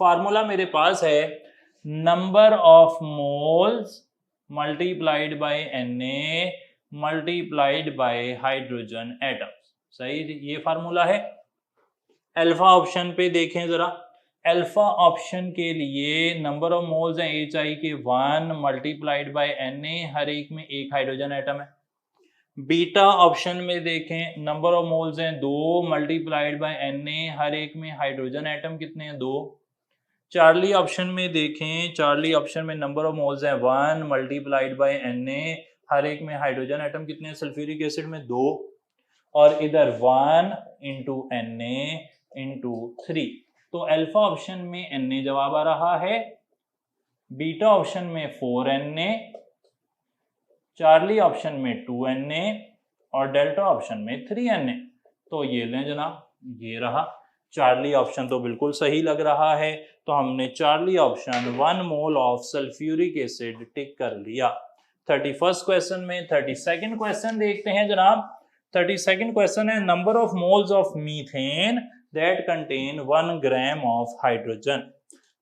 फार्मूला मेरे पास है number of moles multiplied by Na multiplied bye hydrogen atoms. सही, ये फार्मूला है। अल्फा ऑप्शन पे देखें जरा, अल्फा ऑप्शन के लिए नंबर ऑफ मोल्स हैं HI के 1 मल्टीप्लाइड बाय Na, हर एक में एक हाइड्रोजन एटम है। बीटा ऑप्शन में देखें, नंबर ऑफ मोल्स हैं 2 मल्टीप्लाइड बाय Na, हर एक में हाइड्रोजन एटम कितने हैं, 2। चार्ली ऑप्शन में देखें, चार्ली ऑप्शन में नंबर ऑफ मोल्स हैं 1 मल्टीप्लाइड बाय Na, हर एक में हाइड्रोजन एटम कितने हैं, सल्फ्यूरिक एसिड में 2। और इधर 1 इंटू Na इंटू 3। तो अल्फा ऑप्शन में Na जवाब आ रहा है, बीटा ऑप्शन में 4Na, चार्ली ऑप्शन में 2Na और डेल्टा ऑप्शन में 3Na। तो ये लें जनाब, ये रहा चार्ली ऑप्शन तो बिल्कुल सही लग रहा है। तो हमने Charlie option 1 mole of sulphuric acid tick कर लिया 31st क्वेश्चन में। 32nd क्वेश्चन देखते हैं जनाब। 32nd क्वेश्चन है number of moles of methane that contain 1 gram of hydrogen.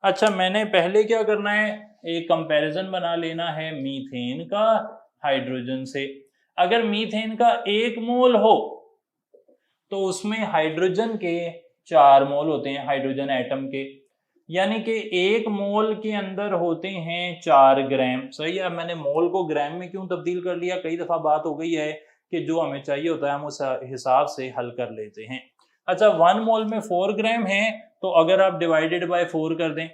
अच्छा, मैंने पहले क्या करना है, एक कंपैरिजन बना लेना है मीथेन का हाइड्रोजन से। अगर मीथेन का 1 मोल हो तो उसमें हाइड्रोजन के 4 मोल होते हैं, हाइड्रोजन एटम के, यानी कि 1 मोल के अंदर होते हैं 4 ग्राम। सही है। मैंने मोल को ग्राम में क्यों तब्दील कर लिया, कई दफा बात हो गई है कि जो हमें चाहिए होता है हम उस हिसाब से हल कर लेते हैं। अच्छा, 1 मोल में 4 ग्राम है, तो अगर आप डिवाइडेड बाय 4 कर दें,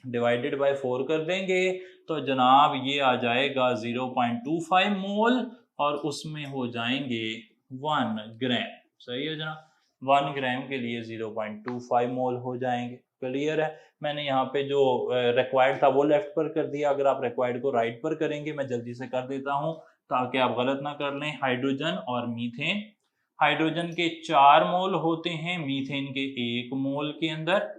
डिवाइडेड बाय 4 कर देंगे तो जनाब ये आ जाएगा 0.25 मोल और उसमें हो जाएंगे 1 ग्राम। सही है जनाब, 1 ग्राम के लिए 0.25 मोल हो जाएंगे। क्लियर है। मैंने यहाँ पे जो रिक्वायर्ड था वो लेफ्ट पर कर दिया, अगर आप रिक्वायर्ड को राइट पर करेंगे, मैं जल्दी से कर देता हूँ ताकि आप गलत ना कर लें। हाइड्रोजन और मीथेन, हाइड्रोजन के 4 मोल होते हैं मीथेन के 1 मोल के अंदर,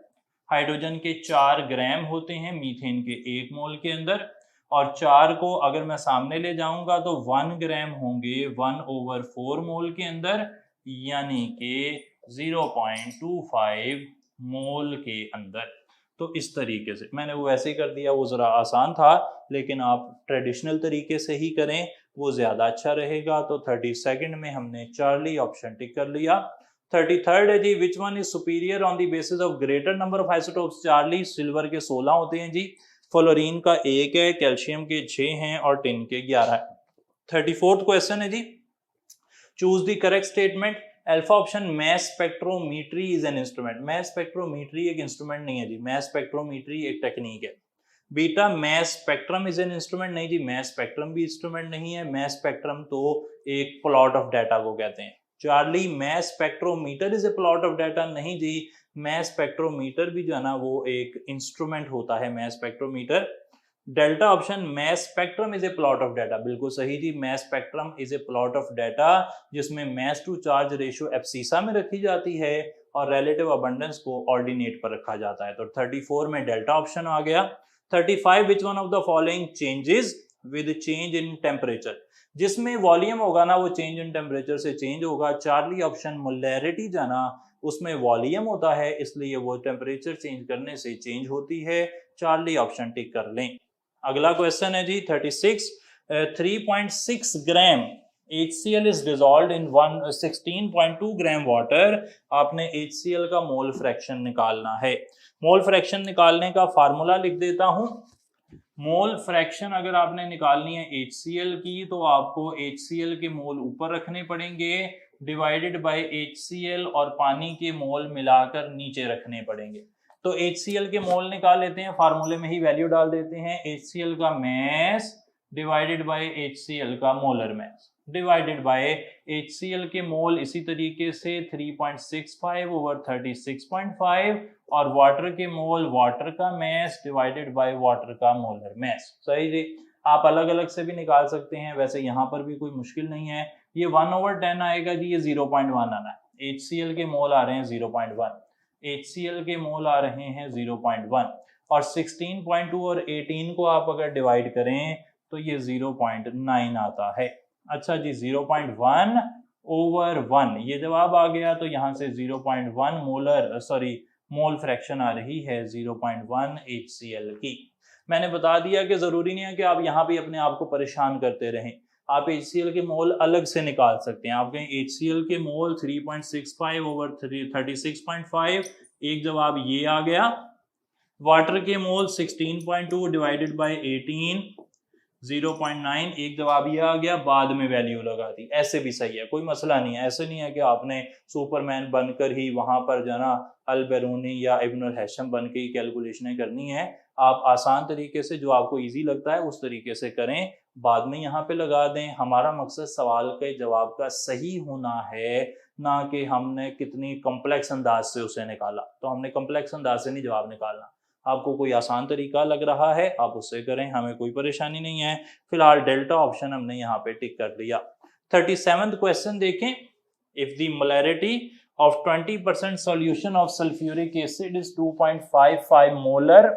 हाइड्रोजन के 4 ग्राम होते हैं मीथेन के 1 मोल के अंदर, और 4 को अगर मैं सामने ले जाऊंगा तो 1 ग्राम होंगे 1/4 मोल के अंदर, यानी कि 0.25 मोल के अंदर। तो इस तरीके से मैंने वो वैसे ही कर दिया, वो ज़रा आसान था, लेकिन आप ट्रेडिशनल तरीके से ही करें, वो ज़्यादा अच्छा रहेगा। तो 32nd में हमने चार्ली ऑप्शन टिक कर लिया। 33rd है जी, which one is superior on the basis of greater number of isotopes. Charlie, silver के 16 होते हैं जी, फ्लोरीन का 1 है, कैल्शियम के 6 हैं और टिन के 11 है। 34th क्वेश्चन है जी, choose the correct statement. Alpha option, mass spectrometry is an instrument. Mass spectrometry एक इंस्ट्रूमेंट नहीं है जी, मैस स्पेक्ट्रोमीट्री एक टेक्निक है। Beta, mass spectrum is an instrument. नहीं जी, मैस स्पेक्ट्रम भी इंस्ट्रूमेंट नहीं है, मैस स्पेक्ट्रम तो एक प्लॉट ऑफ डाटा को कहते हैं। Charlie, mass spectrometer is a plot of data. नहीं जी, मैस स्पेक्ट्रोमीटर भी जो है ना वो एक इंस्ट्रूमेंट होता है, mass spectrometer. Delta option, mass spectrum is a plot of data. बिल्कुल सही जी, mass spectrum is a plot of data जिसमें mass to charge ratio abscissa में रखी जाती है और रिलेटिव अबंडेंस को ऑर्डिनेट पर रखा जाता है। तो 34 में डेल्टा ऑप्शन आ गया। 35, which one of the following changes with change in temperature. जिसमें वॉल्यूम होगा ना वो चेंज इन टेम्परेचर से चेंज होगा। चार्ली ऑप्शन, मोलैरिटी जाना उसमें वॉल्यूम होता है, इसलिए वो टेम्परेचर चेंज करने से चेंज होती है। चार्ली ऑप्शन टिक कर लें। अगला क्वेश्चन है जी 36, 3.6 ग्राम HCl is dissolved in 16.2 gram water. आपने HCl का मोल फ्रैक्शन निकालना है। मोल फ्रैक्शन निकालने का फार्मूला लिख देता हूं। मोल फ्रैक्शन अगर आपने निकालनी है HCl की तो आपको HCl के मोल ऊपर रखने पड़ेंगे, डिवाइडेड बाय HCl और पानी के मोल मिलाकर नीचे रखने पड़ेंगे। तो HCl के मोल निकाल लेते हैं, फार्मूले में ही वैल्यू डाल देते हैं। HCl का मैस डिवाइडेड बाय HCl का molar mass, divided by HCl के मोल इसी तरीके से 3.65/36.5 और वाटर के मोल, वाटर का मैस डिवाइडेड बाय वाटर का मोलर मैस। सही जी, आप अलग अलग से भी निकाल सकते हैं, वैसे यहाँ पर भी कोई मुश्किल नहीं है। ये 1/10 आएगा जी, ये 0.1 आना है। HCl के मोल आ रहे हैं 0.1, HCl के मोल आ रहे हैं 0.1 और 16.2 और 18 को आप अगर डिवाइड करें तो ये 0.9 आता है। अच्छा जी, 0.1/1 ये जवाब आ गया। तो यहाँ से 0.1 मोल फ्रैक्शन आ रही है 0.1 HCl की। मैंने बता दिया कि जरूरी नहीं है कि आप यहाँ भी अपने आप को परेशान करते रहें, आप HCl के मोल अलग से निकाल सकते हैं। आप कहें HCl के मोल 3.65/36.5, एक जवाब ये आ गया। वाटर के मोल 16.2 डिवाइडेड बाय 18, 0.9, एक जवाब ये आ गया, बाद में वैल्यू लगा दी। ऐसे भी सही है, कोई मसला नहीं है। ऐसे नहीं है कि आपने सुपरमैन बनकर ही वहां पर जाना अल बेरूनी या इब्नुल हैशम बन के ही कैलकुलेशनें करनी है। आप आसान तरीके से जो आपको इजी लगता है उस तरीके से करें, बाद में यहाँ पे लगा दें। हमारा मकसद सवाल के जवाब का सही होना है, ना कि हमने कितनी कॉम्प्लेक्स अंदाज से उसे निकाला। तो हमने कॉम्प्लेक्स अंदाज से नहीं जवाब निकालना। आपको कोई आसान तरीका लग रहा है आप उससे करें, हमें कोई परेशानी नहीं है। फिलहाल डेल्टा ऑप्शन हमने यहाँ पे टिक कर लिया। 37वां क्वेश्चन देखें। If the molarity of 20% solution of sulphuric acid is 2.55 molar,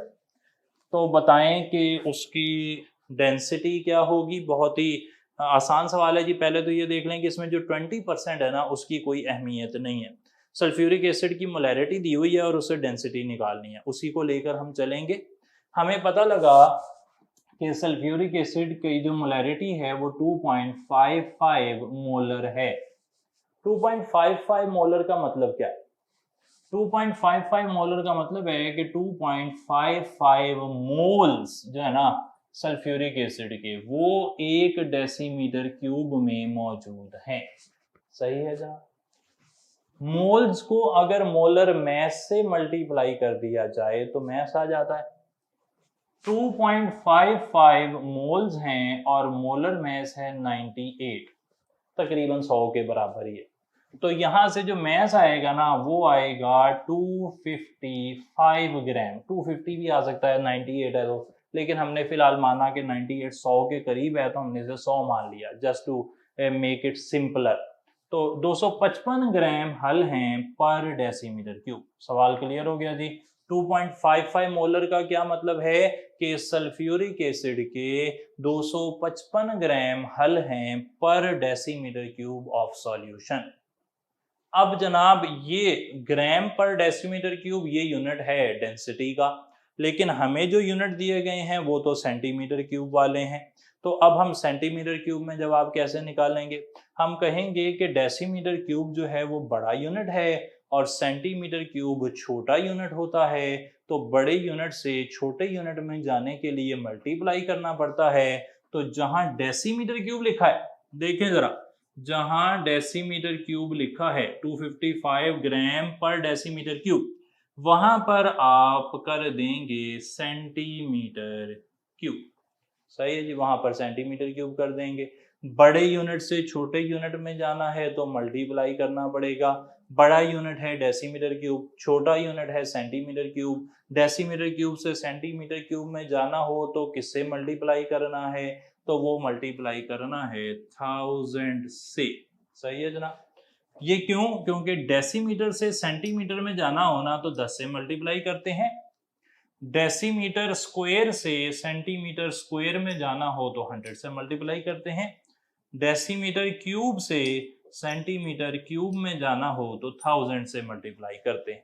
तो बताएं कि उसकी डेंसिटी क्या होगी। बहुत ही आसान सवाल है जी। पहले तो ये देख लें कि इसमें जो 20% है ना उसकी कोई अहमियत नहीं है। सल्फ्यूरिक एसिड की मोलैरिटी दी हुई है और उससे डेंसिटी निकालनी है, उसी को लेकर हम चलेंगे। हमें पता लगा कि सल्फ्यूरिक एसिड की जो मोलैरिटी है वो 2.55 मोलर है। 2.55 मोलर का मतलब क्या है? 2.55 मोलर का मतलब है कि 2.55 मोल्स जो है ना सल्फ्यूरिक एसिड के, वो 1 डेसीमीटर क्यूब में मौजूद हैं। सही है जनाब। मोल्स को अगर मोलर मैस से मल्टीप्लाई कर दिया जाए तो मैस आ जाता है। 2.55 मोल्स हैं और मोलर मैस है 98, तकरीबन 100 के बराबर ही है। तो यहां से जो मैस आएगा ना वो आएगा 255 ग्राम। 250 भी आ सकता है, 98 है तो, लेकिन हमने फिलहाल माना कि 98 100 के करीब है तो हमने इसे 100 मान लिया, just to make it simpler. तो 255 ग्राम हल हैं पर डेसीमीटर क्यूब। सवाल क्लियर हो गया जी। 2.55 मोलर का क्या मतलब है कि सल्फ्यूरिक एसिड के 255 ग्राम हल हैं पर डेसीमीटर क्यूब ऑफ सॉल्यूशन। अब जनाब ये ग्राम पर डेसीमीटर क्यूब ये यूनिट है डेंसिटी का, लेकिन हमें जो यूनिट दिए गए हैं वो तो सेंटीमीटर क्यूब वाले हैं। तो अब हम सेंटीमीटर क्यूब में जवाब कैसे निकालेंगे? हम कहेंगे कि डेसीमीटर क्यूब जो है वो बड़ा यूनिट है और सेंटीमीटर क्यूब छोटा यूनिट होता है। तो बड़े यूनिट से छोटे यूनिट में जाने के लिए मल्टीप्लाई करना पड़ता है। तो जहां डेसीमीटर क्यूब लिखा है, देखें जरा, जहां डेसीमीटर क्यूब लिखा है 255 ग्राम पर डेसीमीटर क्यूब, वहां पर आप कर देंगे सेंटीमीटर क्यूब। सही है जी, वहां पर सेंटीमीटर क्यूब कर देंगे। बड़े यूनिट से छोटे यूनिट में जाना है तो मल्टीप्लाई करना पड़ेगा। बड़ा यूनिट है डेसीमीटर क्यूब, छोटा यूनिट है सेंटीमीटर क्यूब। डेसीमीटर क्यूब से सेंटीमीटर क्यूब में जाना हो तो किससे मल्टीप्लाई करना है? तो वो मल्टीप्लाई करना है 1000 से। सही है जनाब। ये क्यों? क्योंकि डेसीमीटर से सेंटीमीटर में जाना होना तो 10 से मल्टीप्लाई करते हैं। डेसीमीटर स्क्वायर से सेंटीमीटर स्क्वायर में जाना हो तो 100 से मल्टीप्लाई करते हैं। डेसीमीटर क्यूब से सेंटीमीटर क्यूब में जाना हो तो 1000 से मल्टीप्लाई करते हैं।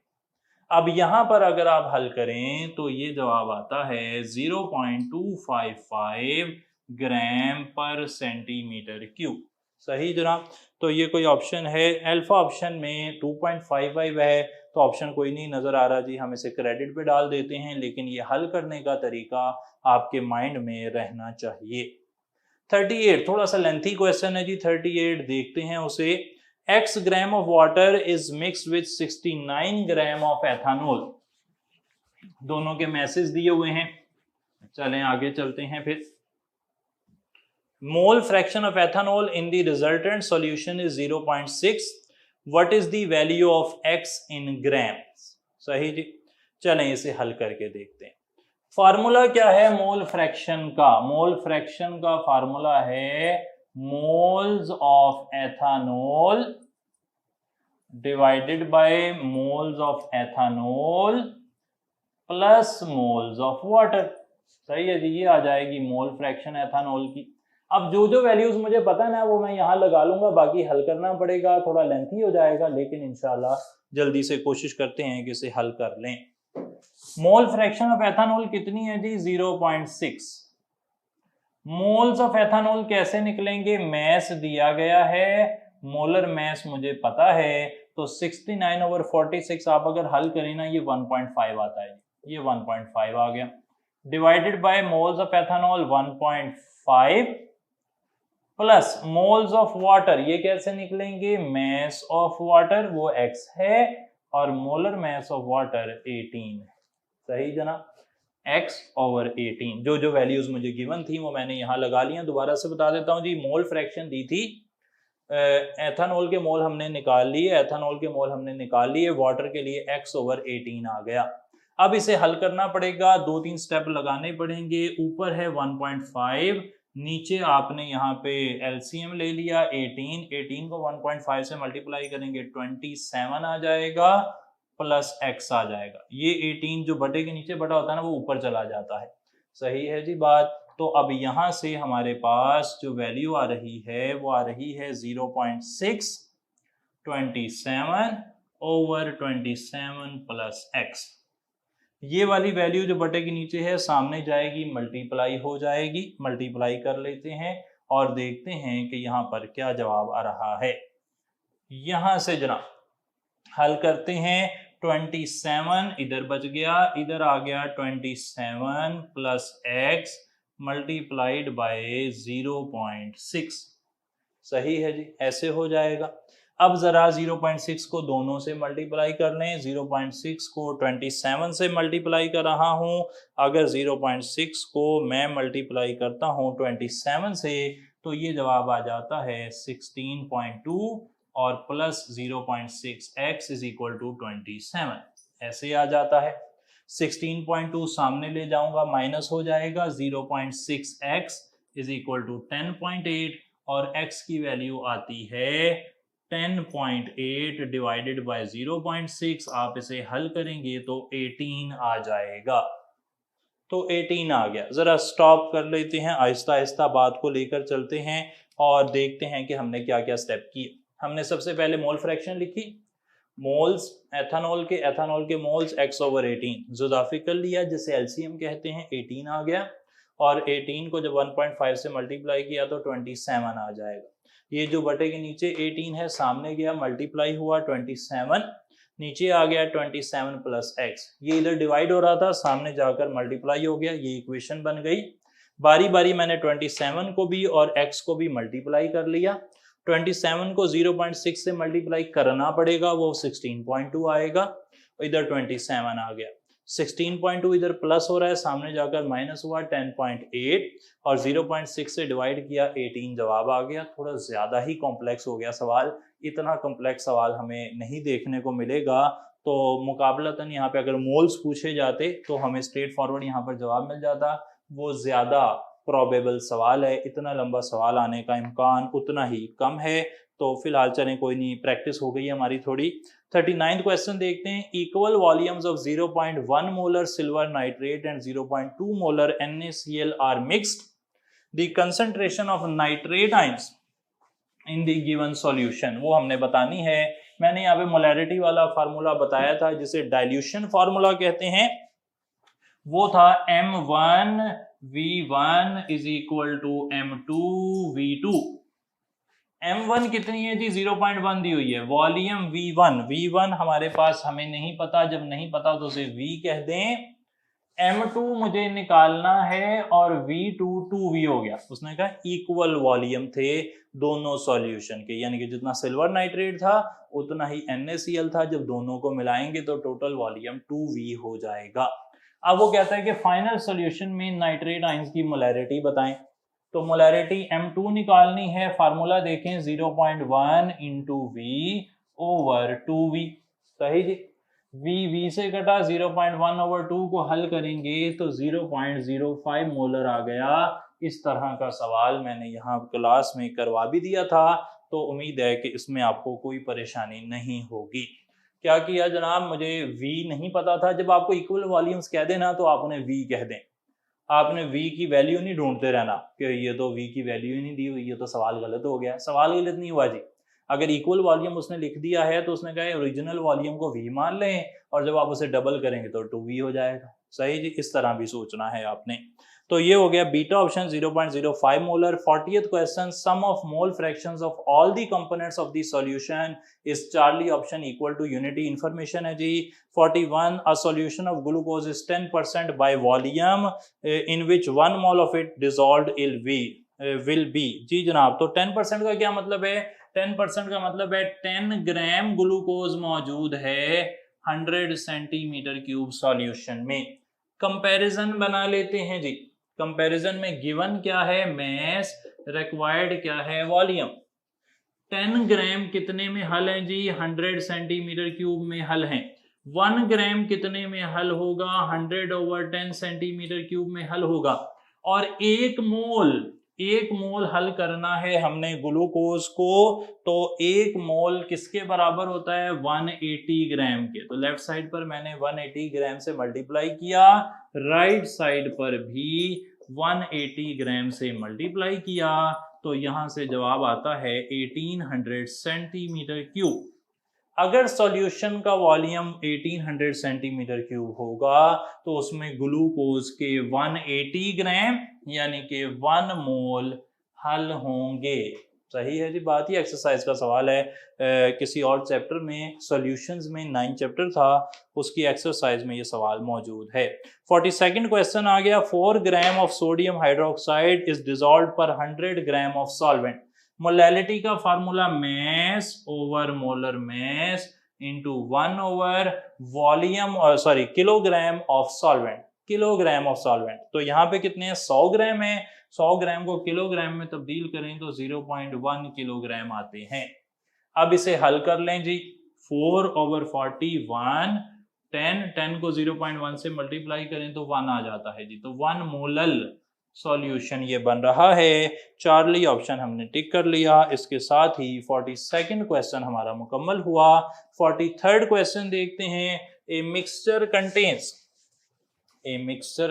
अब यहां पर अगर आप हल करें तो ये जवाब आता है 0.255 ग्राम पर सेंटीमीटर क्यूब। सही जनाब। तो ये कोई ऑप्शन है, अल्फा ऑप्शन में 2.55 है तो ऑप्शन कोई नहीं नजर आ रहा जी, हम इसे क्रेडिट पे डाल देते हैं। लेकिन ये हल करने का तरीका आपके माइंड में रहना चाहिए। 38 थोड़ा सा लेंथी क्वेश्चन है जी। 38 देखते हैं उसे। X gram of water is mix with 69 gram of ethanol. दोनों के मैसेज दिए हुए हैं, चलें आगे चलते हैं फिर। मोल fraction of ethanol in the resultant solution is 0.6। What is the value of X in grams? सही जी, चलें इसे हल करके देखते हैं। फार्मूला क्या है मोल फ्रैक्शन का? मोल फ्रैक्शन का फार्मूला है moles of ethanol divided by moles of ethanol plus moles of water. सही है जी, ये आ जाएगी मोल फ्रैक्शन एथानॉल की। अब जो जो वैल्यूज मुझे पता है ना वो मैं यहाँ लगा लूंगा, बाकी हल करना पड़ेगा, थोड़ा लेंथी हो जाएगा, लेकिन इंशाल्लाह जल्दी से कोशिश करते हैं कि इसे हल कर लें। मोल फ्रैक्शन ऑफ एथानॉल कितनी है जी? 0.6। मोल्स ऑफ एथानॉल कैसे निकलेंगे? मैस दिया गया है, मोलर मैस मुझे पता है, तो 69/46 आप अगर हल करें ना ये 1.5 आता है, ये 1.5 आ गया। Divided by moles of ethanol 1.5 plus moles of water, ये कैसे निकलेंगे? मैस ऑफ वाटर वो x है और मोलर मैस ऑफ वाटर 18 है। सही जनाब, x/18। जो जो वैल्यूज मुझे गिवन थी वो मैंने यहाँ लगा लिया। दोबारा से बता देता हूँ जी, मोल फ्रैक्शन दी थी, एथानॉल के मोल हमने निकाल लिए, एथानॉल के मोल हमने निकाल लिए, वाटर के लिए x/18 आ गया। अब इसे हल करना पड़ेगा, 2-3 स्टेप लगाने पड़ेंगे। ऊपर है 1.5, नीचे आपने यहाँ पे एलसीएम ले लिया 18 को 1.5 से मल्टीप्लाई करेंगे 27 आ जाएगा प्लस x आ जाएगा। ये 18 जो बटे के नीचे बटा होता है ना वो ऊपर चला जाता है। सही है जी बात। तो अब यहाँ से हमारे पास जो वैल्यू आ रही है वो आ रही है 0.627 ओवर 27 प्लस x। ये वाली वैल्यू जो बटे के नीचे है सामने जाएगी, मल्टीप्लाई हो जाएगी। मल्टीप्लाई कर लेते हैं और देखते हैं कि यहाँ पर क्या जवाब आ रहा है। यहाँ से जनाब हल करते हैं। 27 इधर बच गया, इधर आ गया 27 प्लस x मल्टीप्लाइड बाय 0.6। सही है जी, ऐसे हो जाएगा। अब जरा 0.6 को दोनों से मल्टीप्लाई कर लें। 0.6 को 27 से मल्टीप्लाई कर रहा हूं। अगर 0.6 को मैं मल्टीप्लाई करता हूं 27 से तो ये जवाब आ जाता है 16.2 और plus 0.6x is equal to 27। ऐसे आ जाता है। 16.2 सामने ले जाऊंगा, माइनस हो जाएगा। 0.6x इज इक्वल टू 10.8 और x की वैल्यू आती है 10.8 डिवाइडेड बाय 0.6। आप इसे हल करेंगे तो 18 आ जाएगा। तो 18 आ गया। जरा स्टॉप कर लेते हैं, आहिस्ता आहिस्ता बात को लेकर चलते हैं और देखते हैं कि हमने क्या क्या स्टेप किए। हमने सबसे पहले मोल फ्रैक्शन लिखी। मोल्स एथानॉल के मोल्स x/18 जुदाफी कर लिया, जिसे एलसीएम कहते हैं। 18 आ गया और 18 को जब 1.5 से मल्टीप्लाई किया तो 27 आ जाएगा। ये जो बटे के नीचे 18 है सामने गया, मल्टीप्लाई हुआ 27, नीचे आ गया 27 प्लस x। ये इधर डिवाइड हो रहा था, सामने जाकर मल्टीप्लाई हो गया। ये इक्वेशन बन गई। बारी बारी मैंने 27 को भी और x को भी मल्टीप्लाई कर लिया। 27 को 0.6 से मल्टीप्लाई करना पड़ेगा, वो 16.2 आएगा। इधर 27 आ गया। 16.2 इधर प्लस हो रहा है, सामने जाकर माइनस हुआ 10.8 और 0.6 से डिवाइड किया 18 जवाब आ गया। थोड़ा ज़्यादा ही कॉम्प्लेक्स हो गया सवाल। इतना कॉम्प्लेक्स सवाल हमें नहीं देखने को मिलेगा। तो मुकाबलतन यहाँ पे अगर मोल्स पूछे जाते तो हमें स्ट्रेट फॉरवर्ड यहाँ पर जवाब मिल जाता। वो ज़्यादा प्रोबेबल सवाल है, इतना लंबा सवाल आने का इम्कान उतना ही कम है। तो फिलहाल चलें, कोई नहीं, प्रैक्टिस हो गई है हमारी थोड़ी। 39th क्वेश्चन देखते हैं। Equal volumes of 0.1 molar silver nitrate and 0.2 molar NaCl are mixed. The concentration of nitrate ions in the given solution वो हमने बतानी है। मैंने यहाँ पे मोलैरिटी वाला फार्मूला बताया था, जिसे डाइल्यूशन फार्मूला कहते हैं। वो था M1V1 is equal to M2V2। M1 कितनी है जी? 0.1 दी हुई है। वॉल्यूम V1 हमारे पास हमें नहीं पता, जब नहीं पता तो उसे V कह दें। M2 मुझे निकालना है और V2 2V हो गया। उसने कहा इक्वल वॉल्यूम थे दोनों सॉल्यूशन के, यानी कि जितना सिल्वर नाइट्रेट था उतना ही NaCl था। जब दोनों को मिलाएंगे तो टोटल वॉल्यूम 2V हो जाएगा। अब वो कहता है कि फाइनल सॉल्यूशन में नाइट्रेट आयंस की मोलैरिटी बताएं। तो मोलैरिटी M2 निकालनी है। फार्मूला देखें, 0.1 इंटू V ओवर 2V। सही जी। V से कटा, 0.1 ओवर 2 को हल करेंगे तो 0.05 मोलर आ गया। इस तरह का सवाल मैंने यहाँ क्लास में करवा भी दिया था, तो उम्मीद है कि इसमें आपको कोई परेशानी नहीं होगी। क्या किया जनाब, मुझे V नहीं पता था। जब आपको इक्वल वॉल्यूम्स कह देना तो आप उन्हें V कह दें। आपने V की वैल्यू नहीं ढूंढते रहना कि ये तो V की वैल्यू ही नहीं दी हुई, ये तो सवाल गलत हो गया। सवाल गलत नहीं हुआ जी। अगर इक्वल वॉल्यूम उसने लिख दिया है तो उसने कहा ओरिजिनल वॉल्यूम को V मान लें और जब आप उसे डबल करेंगे तो 2V हो जाएगा। सही जी, इस तरह भी सोचना है आपने। तो ये हो गया beta option 0.05 molar. 40th question, sum of mole fractions of all the components of the solution is Charlie option equal to unity. Information है जी। 41, a solution of glucose is 10% by volume in which 1 mole of it dissolved will be. जी जनाब, तो 10% का क्या मतलब है? 10% का मतलब है 10 ग्राम ग्लूकोज मौजूद है 100 सेंटीमीटर क्यूब सॉल्यूशन में। कंपैरिजन बना लेते हैं जी। कंपैरिजन में गिवन क्या है? मैस। रिक्वायर्ड क्या है? वॉल्यूम। 10 ग्राम कितने में हल है जी? 100 सेंटीमीटर क्यूब में हल है। 1 ग्राम कितने में हल होगा? 100 ओवर 10 सेंटीमीटर क्यूब में हल होगा। और 1 मोल 1 मोल हल करना है हमने ग्लूकोज को, तो 1 मोल किसके बराबर होता है? 180 ग्राम के। तो लेफ्ट साइड पर मैंने 180 ग्राम से मल्टीप्लाई किया, राइट साइड पर भी 180 ग्राम से मल्टीप्लाई किया, तो यहां से जवाब आता है 1800 सेंटीमीटर क्यूब। अगर सॉल्यूशन का वॉल्यूम 1800 सेंटीमीटर क्यूब होगा तो उसमें ग्लूकोज के 180 ग्राम यानी कि 1 मोल हल होंगे। सही है जी बात। ये एक्सरसाइज का सवाल है, किसी और चैप्टर में सॉल्यूशंस में 9 चैप्टर था, उसकी एक्सरसाइज में ये सवाल मौजूद है। 42nd क्वेश्चन आ गया, 4 gram of sodium hydroxide is dissolved पर 100 ग्राम ऑफ सॉल्वेंट। मोलैलिटी का formula mass over molar mass into 1 over volume, sorry kilogram of solvent, kilogram of solvent. तो यहाँ पे कितने हैं? 100 ग्राम है। 100 ग्राम को किलोग्राम में तब्दील करें तो 0.1 किलोग्राम आते हैं। अब इसे हल कर लें जी। 4 ओवर 41, 10 को 0.1 से मल्टीप्लाई करें तो 1 आ जाता है जी। तो 1 मोलल सॉल्यूशन ये बन रहा है। चार्ली ऑप्शन हमने टिक कर लिया। इसके साथ ही 42nd क्वेश्चन हमारा मुकम्मल हुआ। 43rd क्वेश्चन देखते हैं। A mixture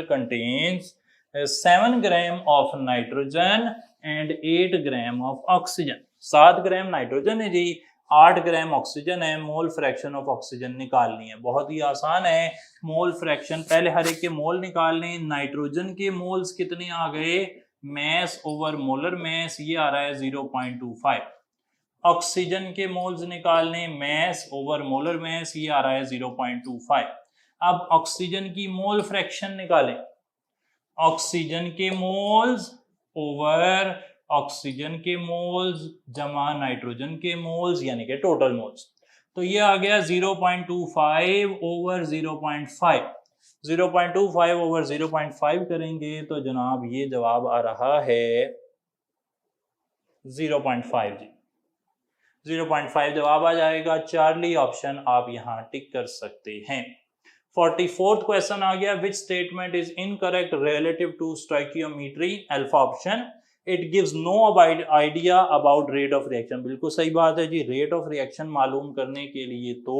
contains 7 gram of nitrogen and 8 gram of oxygen. 7 gram nitrogen है जी, 8 ग्राम ऑक्सीजन है। मोल फ्रैक्शन ऑफ ऑक्सीजन निकालनी है। बहुत ही आसान है। मोल फ्रैक्शन पहले हर एक के मोल निकालने। नाइट्रोजन के मोल्स कितने आ गए? मैस ओवर मोलर मैस, ये आ रहा है 0.25। ऑक्सीजन के मोल्स निकालने, मैस ओवर मोलर मैस, ये आ रहा है 0.25। अब ऑक्सीजन की मोल फ्रैक्शन निकालें। ऑक्सीजन के मोल्स ओवर ऑक्सीजन के मोल्स जमा नाइट्रोजन के मोल्स यानी कि टोटल मोल्स। तो ये आ गया 0.25 ओवर 0.5। 0.25 ओवर 0.5 करेंगे तो जनाब ये जवाब आ रहा है 0.5 जी। 0.5 जवाब आ जाएगा। चार्ली ऑप्शन आप यहां टिक कर सकते हैं। 44th क्वेश्चन आ गया, which statement is incorrect relative to stoichiometry? Alpha option, it gives no idea about rate of reaction. बिल्कुल सही बात है जी। रेट ऑफ रिएक्शन मालूम करने के लिए तो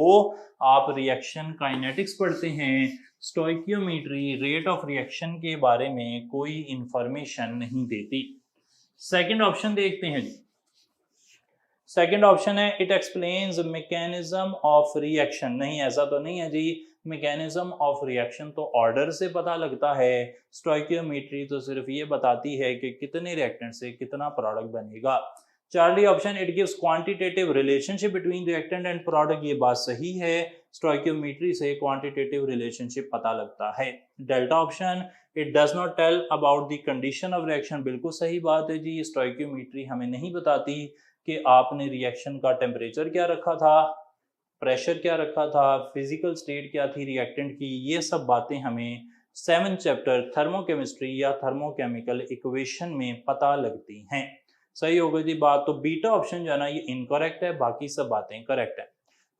आप रिएक्शन काइनेटिक्स पढ़ते हैं। स्टोइकियोमेट्री रेट ऑफ रिएक्शन के बारे में कोई इंफॉर्मेशन नहीं देती। सेकंड ऑप्शन देखते हैं जी। सेकंड ऑप्शन है, it explains mechanism of reaction. नहीं, ऐसा तो नहीं है जी। मैकेनिज्म ऑफ रिएक्शन तो ऑर्डर से पता लगता है। स्टोइकियोमेट्री तो सिर्फ ये बताती है कि कितने रिएक्टेंट से कितना प्रोडक्ट बनेगा। Charlie option, it gives quantitative relationship between reactant and product. ये बात सही है। स्टोइकियोमेट्री से क्वांटिटेटिव रिलेशनशिप पता लगता है। Delta option, it does not tell about the condition of reaction. बिल्कुल सही बात है जी। स्टोइकियोमेट्री हमें नहीं बताती कि आपने रिएक्शन का टेम्परेचर क्या रखा था, प्रेशर क्या रखा था, फिजिकल स्टेट क्या थी रिएक्टेंट की। ये सब बातें हमें 7th चैप्टर थर्मोकेमिस्ट्री या थर्मोकेमिकल इक्वेशन में पता लगती हैं। सही होगा जी बात। तो बीटा ऑप्शन जो है ना ये इनकरेक्ट है, बाकी सब बातें करेक्ट है।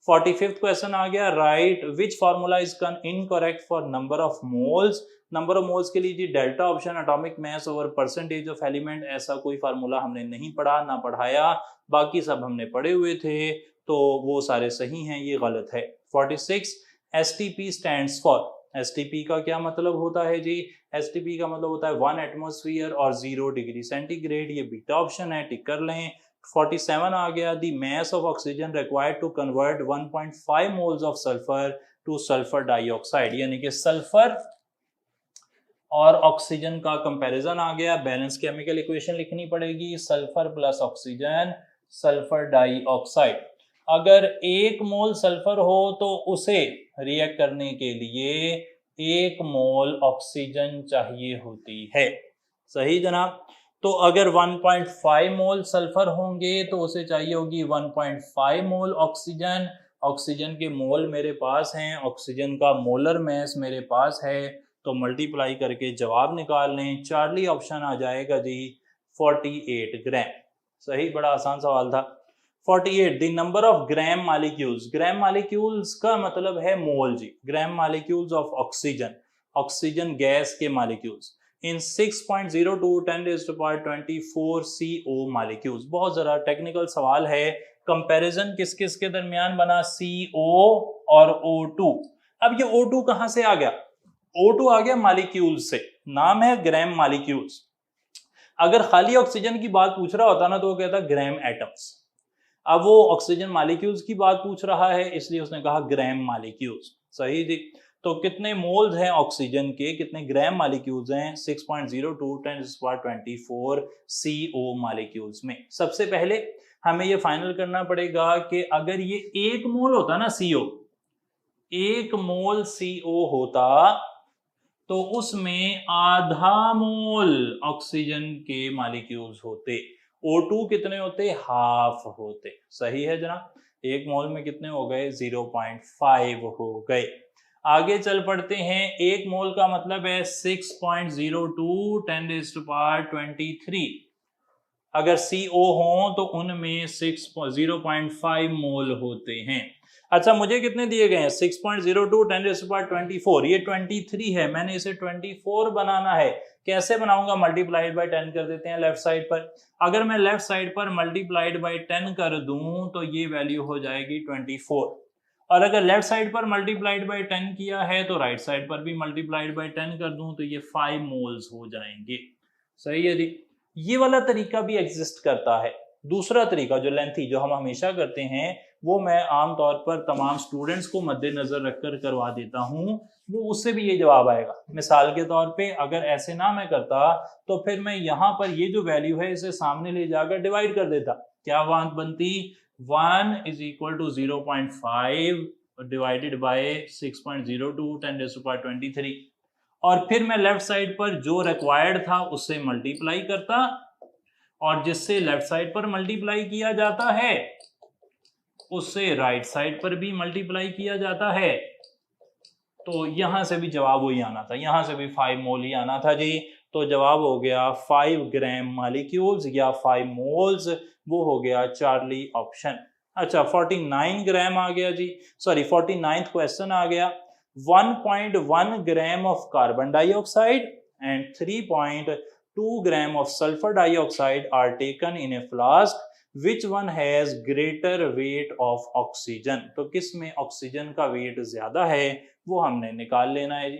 45th क्वेश्चन आ गया, right which formula is incorrect for number of moles. Number of moles के लिए जी delta option, atomic mass over percentage of element. ऐसा कोई फार्मूला हमने नहीं पढ़ा ना पढ़ाया, बाकी सब हमने पढ़े हुए थे, तो वो सारे सही हैं, ये गलत है। 46 STP स्टैंड्स फॉर। STP का क्या मतलब होता है जी? STP का मतलब होता है 1 एटमॉस्फेयर और 0 डिग्री सेंटीग्रेड। ये बीटा ऑप्शन है, टिक कर लें। 47 आ गया, the mass of oxygen required to convert 1.5 moles of sulphur to sulphur dioxide. यानी कि सल्फर और ऑक्सीजन का कंपैरिजन आ गया। बैलेंस केमिकल इक्वेशन लिखनी पड़ेगी, sulphur plus oxygen sulphur dioxide. अगर 1 मोल सल्फर हो तो उसे रिएक्ट करने के लिए 1 मोल ऑक्सीजन चाहिए होती है। सही जनाब। तो अगर 1.5 मोल सल्फर होंगे तो उसे चाहिए होगी 1.5 मोल ऑक्सीजन। ऑक्सीजन के मोल मेरे पास हैं, ऑक्सीजन का मोलर मास मेरे पास है, तो मल्टीप्लाई करके जवाब निकाल लें। चार्ली ऑप्शन आ जाएगा जी 48 ग्राम। सही, बड़ा आसान सवाल था। 48 the number of gram molecules. Gram molecules का मतलब है मोल जी। Gram molecules of oxygen, oxygen gas के मालिक्यूल्स। in 6.02 10⁻24 CO molecules। बहुत जरा टेक्निकल सवाल है, कंपैरिजन किस किस के दरमियान बना, CO और O2। अब ये O2 कहां से आ गया, O2 आ गया मॉलिक्यूल से, नाम है ग्राम मॉलिक्यूल्स। अगर खाली ऑक्सीजन की बात पूछ रहा होता ना तो वो कहता ग्राम एटम्स। अब वो ऑक्सीजन मॉलिक्यूल्स की बात पूछ रहा है इसलिए उसने कहा ग्राम मॉलिक्यूल्स। सही थी। तो कितने मोल्स हैं ऑक्सीजन के, कितने ग्राम मॉलिक्यूल्स हैं, 6.02 10⁻24 CO मॉलिक्यूल्स में। सबसे पहले हमें ये फाइनल करना पड़ेगा कि अगर ये 1 मोल होता ना CO, 1 मोल CO होता तो उसमें आधा मोल ऑक्सीजन के मॉलिक्यूल्स होते। O2 कितने होते, हाफ होते। सही है जनाब। 1 मोल में कितने हो गए, 0.5 हो गए। आगे चल पड़ते हैं, 1 मोल का मतलब है 6.02 10⁻23। अगर CO हो तो उनमें 0.5 मोल होते हैं। अच्छा, मुझे कितने दिए गए हैं, 6.02 10⁻24, ये 23 है, मैंने इसे 24 बनाना है। कैसे बनाऊंगा, मल्टीप्लाइड बाय 10 कर देते हैं लेफ्ट साइड पर। अगर मैं लेफ्ट साइड पर मल्टीप्लाइड बाय 10 कर दूं तो ये वैल्यू हो जाएगी 24, और अगर लेफ्ट साइड पर मल्टीप्लाइड बाय 10 किया है तो राइट साइड पर भी मल्टीप्लाइड बाय 10 कर दूं तो ये 5 मोल्स हो जाएंगे। सही है जी। ये वाला तरीका भी एग्जिस्ट करता है। दूसरा तरीका जो लेंथी, जो हम हमेशा करते हैं, वो मैं आमतौर पर तमाम स्टूडेंट्स को मद्देनजर रखकर करवा देता हूं, वो उससे भी ये जवाब आएगा। मिसाल के तौर पे अगर ऐसे ना मैं करता तो फिर मैं यहाँ पर ये जो वैल्यू है इसे सामने ले जाकर डिवाइड कर देता। क्या बात बनती, 1 = 0.5 डिवाइडेड बाय 6.02 10⁻23, और फिर मैं लेफ्ट साइड पर जो रिक्वायर्ड था उससे मल्टीप्लाई करता, और जिससे लेफ्ट साइड पर मल्टीप्लाई किया जाता है उससे राइट साइड पर भी मल्टीप्लाई किया जाता है। तो यहां से भी जवाब वही आना था, यहां से भी 5 मोल ही आना था जी। तो जवाब हो गया 5 ग्राम मॉलिक्यूल्स या 5 मोल्स, वो हो गया चार्ली ऑप्शन। अच्छा, 49 ग्राम आ गया जी, सॉरी 49th क्वेश्चन आ गया। 1.1 gram of carbon dioxide and 3.2 gram of sulphur dioxide are taken in a flask, which one has greater weight of oxygen. तो किस में ऑक्सीजन का वेट ज्यादा है वो हमने निकाल लेना है जी।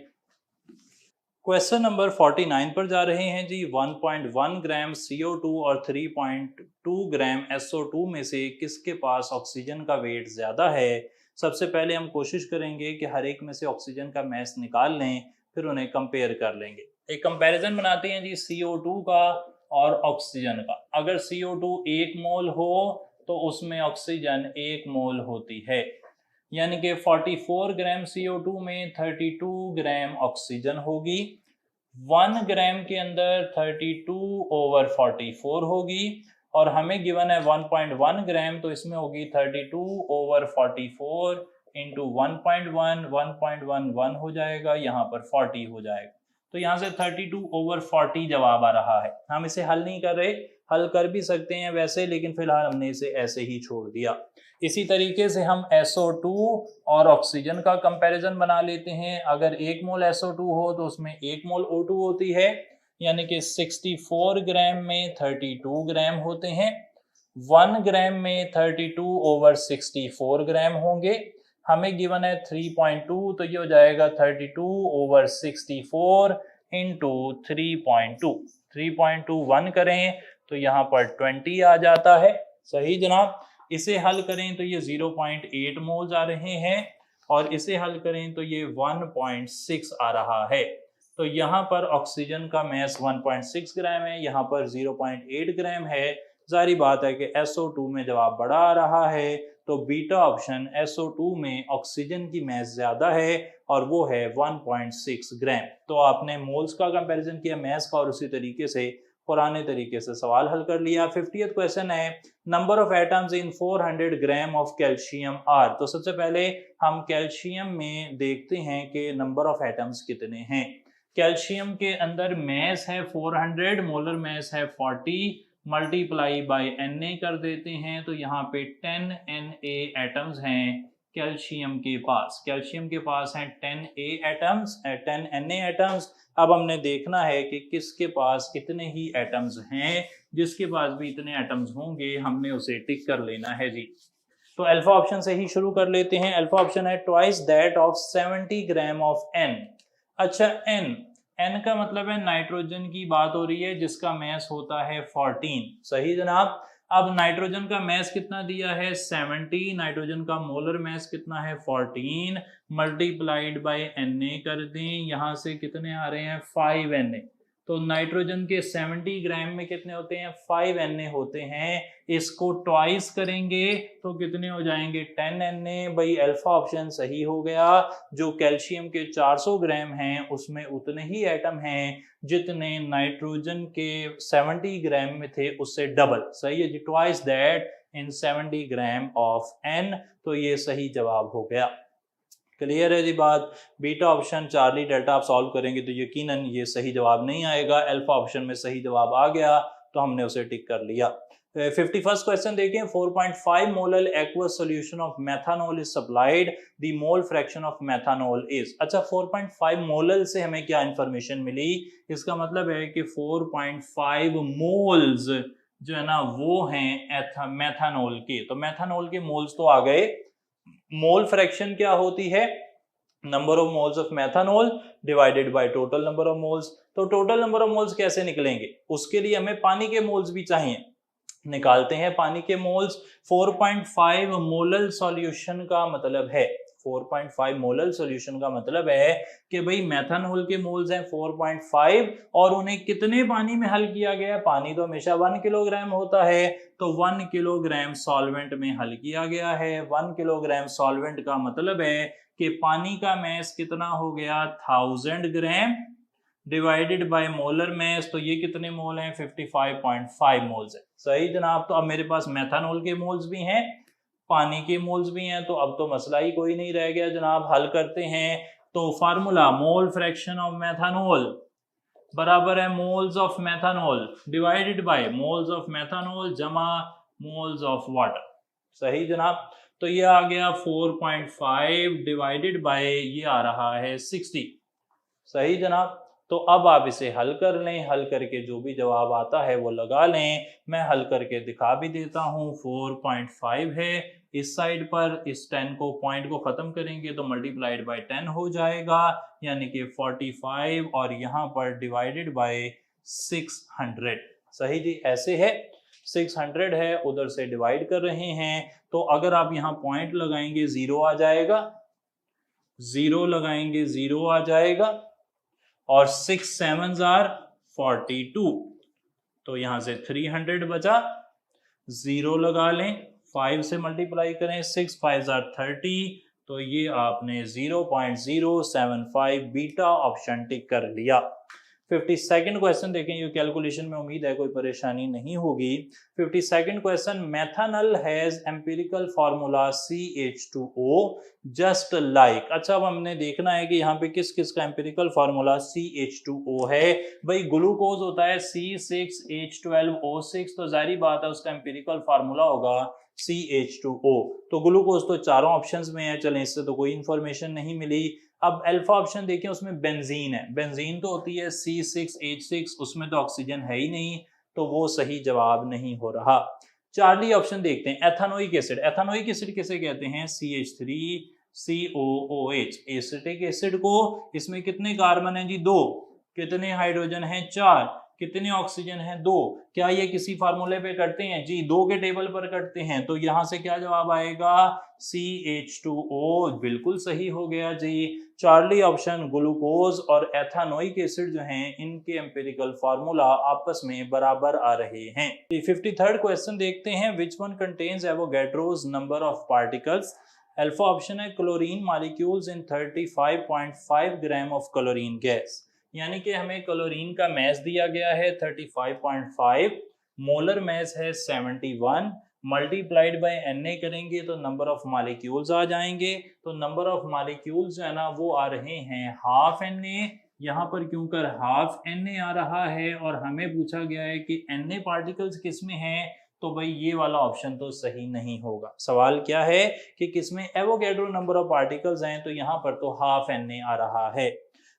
क्वेश्चन नंबर 49 पर जा रहे हैं जी। 1.1 ग्राम CO2 और 3.2 ग्राम SO2 में से किसके पास ऑक्सीजन का वेट ज्यादा है। सबसे पहले हम कोशिश करेंगे कि हर एक में से ऑक्सीजन का मास निकाल लें, फिर उन्हें कंपेयर कर लेंगे। एक कंपैरिजन बनाते हैं जी CO2 का और ऑक्सीजन का। अगर CO2 1 मोल हो तो उसमें ऑक्सीजन 1 मोल होती है, यानी कि 44 ग्राम CO2 में 32 ग्राम ऑक्सीजन होगी। 1 ग्राम के अंदर 32/44 होगी, और हमें गिवन है 1.1 ग्राम, तो इसमें होगी 32/44 इंटू 1.1, 1.11 हो जाएगा, यहाँ पर 40 हो जाएगा। तो यहाँ से 32/40 जवाब आ रहा है। हम इसे हल नहीं कर रहे, हल कर भी सकते हैं वैसे, लेकिन फिलहाल हमने इसे ऐसे ही छोड़ दिया। इसी तरीके से हम SO2 और ऑक्सीजन का कंपैरिजन बना लेते हैं। अगर 1 मोल SO2 हो तो उसमें 1 मोल O2 होती है, यानी कि 64 ग्राम में 32 ग्राम होते हैं। 1 ग्राम में 32/64 ग्राम होंगे। हमें गिवन है 3.2, तो ये हो जाएगा 32/64 इंटू 3.2। 3.21 करें तो यहाँ पर 20 आ जाता है। सही जनाब। इसे हल करें तो ये 0.8 मोल्स आ रहे हैं, और इसे हल करें तो ये 1.6 आ रहा है। तो यहाँ पर ऑक्सीजन का मास 1.6 ग्राम है, यहाँ पर 0.8 ग्राम है। जारी बात है कि SO2 में जवाब बड़ा आ रहा है, तो बीटा ऑप्शन SO2 में ऑक्सीजन की मास ज्यादा है और वो है 1.6 ग्राम। तो आपने मोल्स का कंपैरिजन किया मास का, और उसी तरीके से पुराने तरीके से सवाल हल कर लिया। 50th क्वेश्चन है, number of atoms in 400 gram of calcium are. तो सबसे पहले हम कैल्शियम में देखते हैं कि नंबर ऑफ एटम्स कितने हैं। कैल्शियम के अंदर मास है 400, मोलर मास है 40, मल्टीप्लाई बाय Na कर देते हैं तो यहाँ पे 10 Na एटम्स हैं कैल्शियम के पास? कैल्शियम के पास हैं 10A एटम्स, 10Na एटम्स। अब हमने देखना है कि किसके पास इतने ही एटम्स हैं। जिसके पास भी इतने एटम्स होंगे हमने उसे टिक कर लेना है जी। तो अल्फा ऑप्शन से ही शुरू कर लेते हैं। अल्फा ऑप्शन है twice that of 70 gram of N। अच्छा, N का मतलब है नाइट्रोजन की बात हो रही है जिसका मैस होता है 14। सही जनाब। अब नाइट्रोजन का मैस कितना दिया है 70, नाइट्रोजन का मोलर मैस कितना है 14, मल्टीप्लाइड बाय Na कर दें। यहां से कितने आ रहे हैं 5Na। तो नाइट्रोजन के 70 ग्राम में कितने होते हैं 5Na होते हैं। इसको ट्वाइस करेंगे तो कितने हो जाएंगे 10Na। भाई अल्फा ऑप्शन सही हो गया। जो कैल्शियम के 400 ग्राम हैं उसमें उतने ही एटम हैं जितने नाइट्रोजन के 70 ग्राम में थे, उससे डबल। सही है जी, twice that in 70 gram of N। तो ये सही जवाब हो गया। क्लियर है जी बात। बीटा ऑप्शन चार्ली डेल्टा आप सॉल्व करेंगे तो यकीनन ये सही जवाब नहीं आएगा। अल्फा ऑप्शन में सही जवाब आ गया तो हमने उसे टिक कर लिया। 51st क्वेश्चन देखें। 4.5 molal aqueous solution of methanol is supplied, the mole fraction of methanol is. अच्छा, 4.5 मोलल से हमें क्या इंफॉर्मेशन मिली? इसका मतलब है कि 4.5 मोल्स जो है ना वो हैं मेथानॉल के। तो मेथानॉल के मोल्स तो आ गए। मोल फ्रैक्शन क्या होती है? Number of moles of methanol divided by total number of moles. तो टोटल नंबर ऑफ मोल्स कैसे निकलेंगे? उसके लिए हमें पानी के मोल्स भी चाहिए। निकालते हैं पानी के मोल्स। 4.5 मोलल सॉल्यूशन का मतलब है 4.5 मोलल सॉल्यूशन का मतलब है कि भाई मेथानॉल के मोल्स हैं 4.5 और उन्हें कितने पानी में हल किया गया? पानी तो हमेशा 1 किलोग्राम होता है, तो 1 किलोग्राम सॉल्वेंट में हल किया गया है। 1 किलोग्राम सॉल्वेंट का मतलब है कि पानी का मैस कितना हो गया 1000 gram divided by molar mess. तो ये कितने मोल हैं 55.5 मोल्स है। सही जनाब। तो अब मेरे पास मेथानॉल के मोल्स भी हैं, पानी के मोल्स भी हैं, तो अब तो मसला ही कोई नहीं रह गया जनाब। हल करते हैं। तो formula mole fraction of methanol बराबर है moles of methanol divided by moles of methanol जमा मोल्स ऑफ वाटर। सही जनाब। तो ये आ गया 4.5 डिवाइडेड बाय ये आ रहा है 60। सही जनाब। तो अब आप इसे हल कर लें। हल करके जो भी जवाब आता है वो लगा लें। मैं हल करके दिखा भी देता हूं। 4.5 है इस साइड पर, इस 10 को पॉइंट को खत्म करेंगे तो मल्टीप्लाइड बाय 10 हो जाएगा, यानी कि 45 और यहाँ पर डिवाइडेड बाय 600। सही जी, ऐसे है 600 है, उधर से डिवाइड कर रहे हैं। तो अगर आप यहाँ पॉइंट लगाएंगे 0 आ जाएगा, 0 लगाएंगे 0 आ जाएगा और 6 7s are 42। तो यहां से 300 बचा, 0 लगा लें, 5 से मल्टीप्लाई करें, 6 5s are 30। तो ये आपने 0.075 बीटा ऑप्शन टिक कर लिया। 52nd क्वेश्चन देखें। ये कैलकुलेशन में उम्मीद है कोई परेशानी नहीं होगी। 52nd question. Methanol has empirical formula CH2O just like. अच्छा, अब हमने देखना है कि यहाँ पे किस किस का एम्पिरिकल फार्मूला CH2O है। भाई ग्लूकोज होता है C6H12O6, तो जाहिर बात है उसका एम्पिरिकल फार्मूला होगा CH2O। तो ग्लूकोज तो चारों ऑप्शंस में है, चलें इससे तो कोई इंफॉर्मेशन नहीं मिली। अब अल्फा ऑप्शन देखें, उसमें बेंजीन है। बेंजीन तो होती है C6H6, उसमें तो ऑक्सीजन है ही नहीं, तो वो सही जवाब नहीं हो रहा। चार्ली ऑप्शन देखते हैं। एथानोइक एसिड। एथानोइक एसिड किसे कहते हैं? CH3COOH एसिटिक एसिड को। इसमें कितने कार्बन हैं जी? 2। कितने हाइड्रोजन हैं? 4। कितने ऑक्सीजन हैं? 2। क्या ये किसी फार्मूले पे करते हैं जी? 2 के टेबल पर करते हैं। तो यहां से क्या जवाब आएगा? CH2O बिल्कुल सही हो गया जी। चार्ली ऑप्शन ग्लूकोज और एथानोइक एसिड जो हैं इनके एम्पिरिकल फार्मूला आपस में बराबर आ रहे हैं। 53rd क्वेश्चन देखते हैं। Which one contains Avogadro's number of particles? Alpha option है chlorine molecules in 35.5 gram of chlorine gas. यानी कि हमें क्लोरीन का मैस दिया गया है 35.5, मोलर मैस है 71, मल्टीप्लाइड बाय Na करेंगे तो नंबर ऑफ मॉलिक्यूल्स आ जाएंगे। तो नंबर ऑफ मॉलिक्यूल्स जो है ना वो आ रहे हैं हाफ Na। यहाँ पर क्यों कर हाफ Na आ रहा है और हमें पूछा गया है कि Na पार्टिकल्स किस में हैं? तो भाई ये वाला ऑप्शन तो सही नहीं होगा। सवाल क्या है कि किसमें एवोगैड्रो नंबर ऑफ पार्टिकल्स हैं, तो यहाँ पर तो हाफ Na आ रहा है।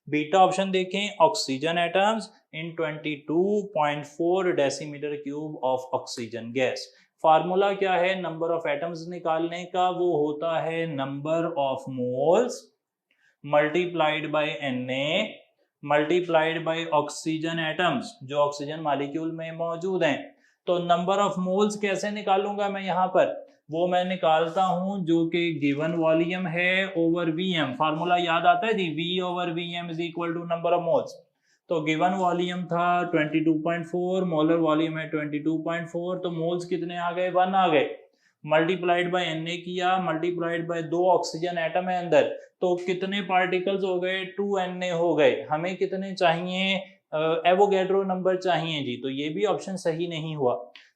बीटा ऑप्शन देखें, oxygen atoms in 22.4 decimetre cube of oxygen gas. Formula क्या है नंबर ऑफ एटम्स निकालने का, वो होता है number of moles multiplied by Na multiplied by oxygen atoms जो ऑक्सीजन मॉलिक्यूल में मौजूद हैं। तो नंबर ऑफ मोल्स कैसे निकालूंगा मैं यहाँ पर, वो मैं निकालता हूं जो कि गिवन वॉल्यूम है ओवर Vm। फार्मूला याद आता है जी, V over Vm is equal to number of moles. तो गिवन वॉल्यूम था 22.4, मोलर वॉल्यूम है 22.4, तो मोल्स कितने आ गए, 1 आ गए। मल्टीप्लाइड बाय Na किया, मल्टीप्लाइड बाय 2 ऑक्सीजन एटम है अंदर, तो कितने पार्टिकल्स हो गए, 2Na हो गए। हमें कितने चाहिए, एवोगैड्रो नंबर चाहिए जी, तो ये भी ऑप्शन सही नहीं हुआ।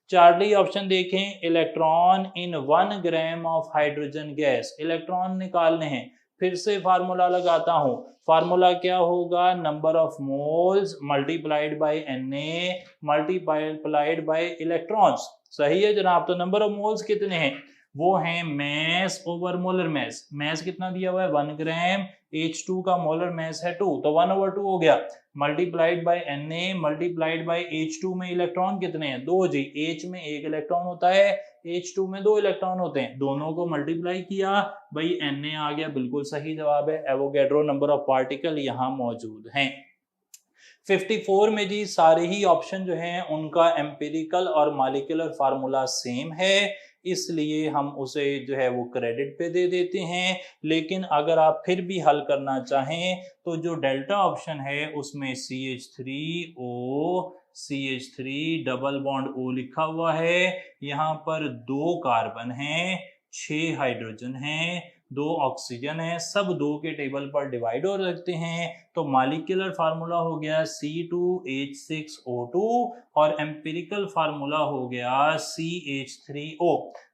चार्ली ऑप्शन देखें, electron in 1 gram of hydrogen gas, electron निकालने हैं। फिर से फार्मूला लगाता हूं, फार्मूला क्या होगा, number of moles multiplied by Na multiplied bye electrons. सही है जनाब। तो नंबर ऑफ मोल्स कितने हैं, वो हैं mass over molar mass. Mass कितना दिया हुआ है 1 ग्राम, H2 का मोलर मैस है 2, तो 1/2 हो गया, multiplied by Na multiplied bye H2 में इलेक्ट्रॉन कितने हैं, 2 जी। H में 1 इलेक्ट्रॉन होता है, H2 में 2 इलेक्ट्रॉन होते हैं, दोनों को मल्टीप्लाई किया, भाई Na आ गया, बिल्कुल सही जवाब है। एवोगैड्रो नंबर ऑफ पार्टिकल यहाँ मौजूद हैं। 54 में जी सारे ही ऑप्शन जो हैं उनका एम्पिरिकल और मॉलिक्यूलर फार्मूला सेम है, इसलिए हम उसे जो है वो क्रेडिट पे दे देते हैं। लेकिन अगर आप फिर भी हल करना चाहें तो जो डेल्टा ऑप्शन है उसमें CH3 डबल बॉन्ड O लिखा हुआ है, यहाँ पर 2 कार्बन हैं, 6 हाइड्रोजन हैं, 2 ऑक्सीजन है, सब 2 के टेबल पर डिवाइड हो सकते हैं। तो मॉलिक्यूलर फार्मूला हो गया C2H6O2 और एम्पिरिकल फार्मूला हो गया CH3O।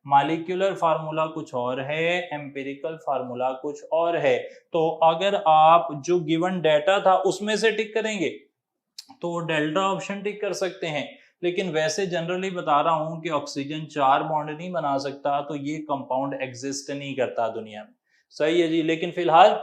मॉलिक्यूलर फार्मूला कुछ और है, एम्पिरिकल फार्मूला कुछ और है। तो अगर आप जो गिवन डेटा था उसमें से टिक करेंगे तो डेल्टा ऑप्शन टिक कर सकते हैं, लेकिन वैसे जनरली बता रहा हूं कि ऑक्सीजन 4 बॉन्ड नहीं बना सकता, तो ये कंपाउंड एग्जिस्ट नहीं करता दुनिया में। सही है जी। लेकिन फिलहाल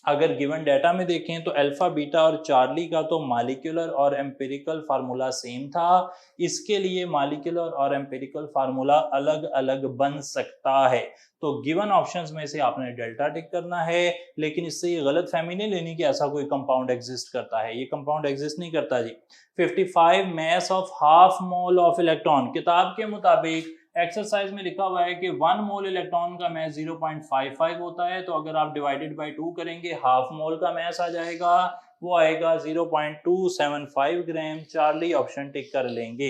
अगर गिवन डेटा में देखें तो अल्फा बीटा और चार्ली का तो मॉलिक्यूलर और एम्पिरिकल फार्मूला सेम था, इसके लिए मॉलिक्यूलर और एम्पिरिकल फार्मूला अलग अलग बन सकता है। तो गिवन ऑप्शंस में से आपने डेल्टा टिक करना है, लेकिन इससे ये गलत फहमी नहीं लेनी कि ऐसा कोई कंपाउंड एग्जिस्ट करता है, ये कंपाउंड एग्जिस्ट नहीं करता जी। 55 mass of half mole of electron, किताब के मुताबिक एक्सरसाइज में लिखा हुआ है कि 1 मोल इलेक्ट्रॉन का मैस 0.55 होता है, तो अगर आप डिवाइडेड बाय 2 करेंगे हाफ मोल का मैस आ जाएगा, वो आएगा 0.275 ग्राम। चार्ली ऑप्शन टिक कर लेंगे।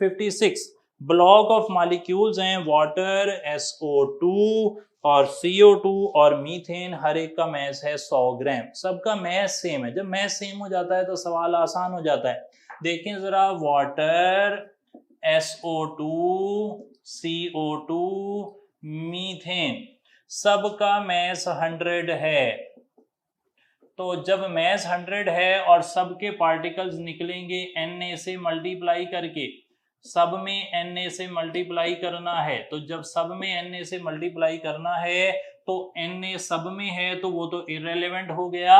56 ब्लॉक ऑफ मॉलिक्यूल्स हैं, वाटर, SO2 और CO2 और मीथेन, हर एक का मैस है 100 ग्राम। सबका मैस सेम है, जब मैस सेम हो जाता है तो सवाल आसान हो जाता है। देखें जरा, वाटर, SO2, CO2, मीथेन, सबका मैस 100 है। तो जब मैस 100 है और सबके पार्टिकल्स निकलेंगे Na से मल्टीप्लाई करके, सब में Na से मल्टीप्लाई करना है, तो जब सब में Na से मल्टीप्लाई करना है तो Na सब में है तो वो तो इररेलेवेंट हो गया,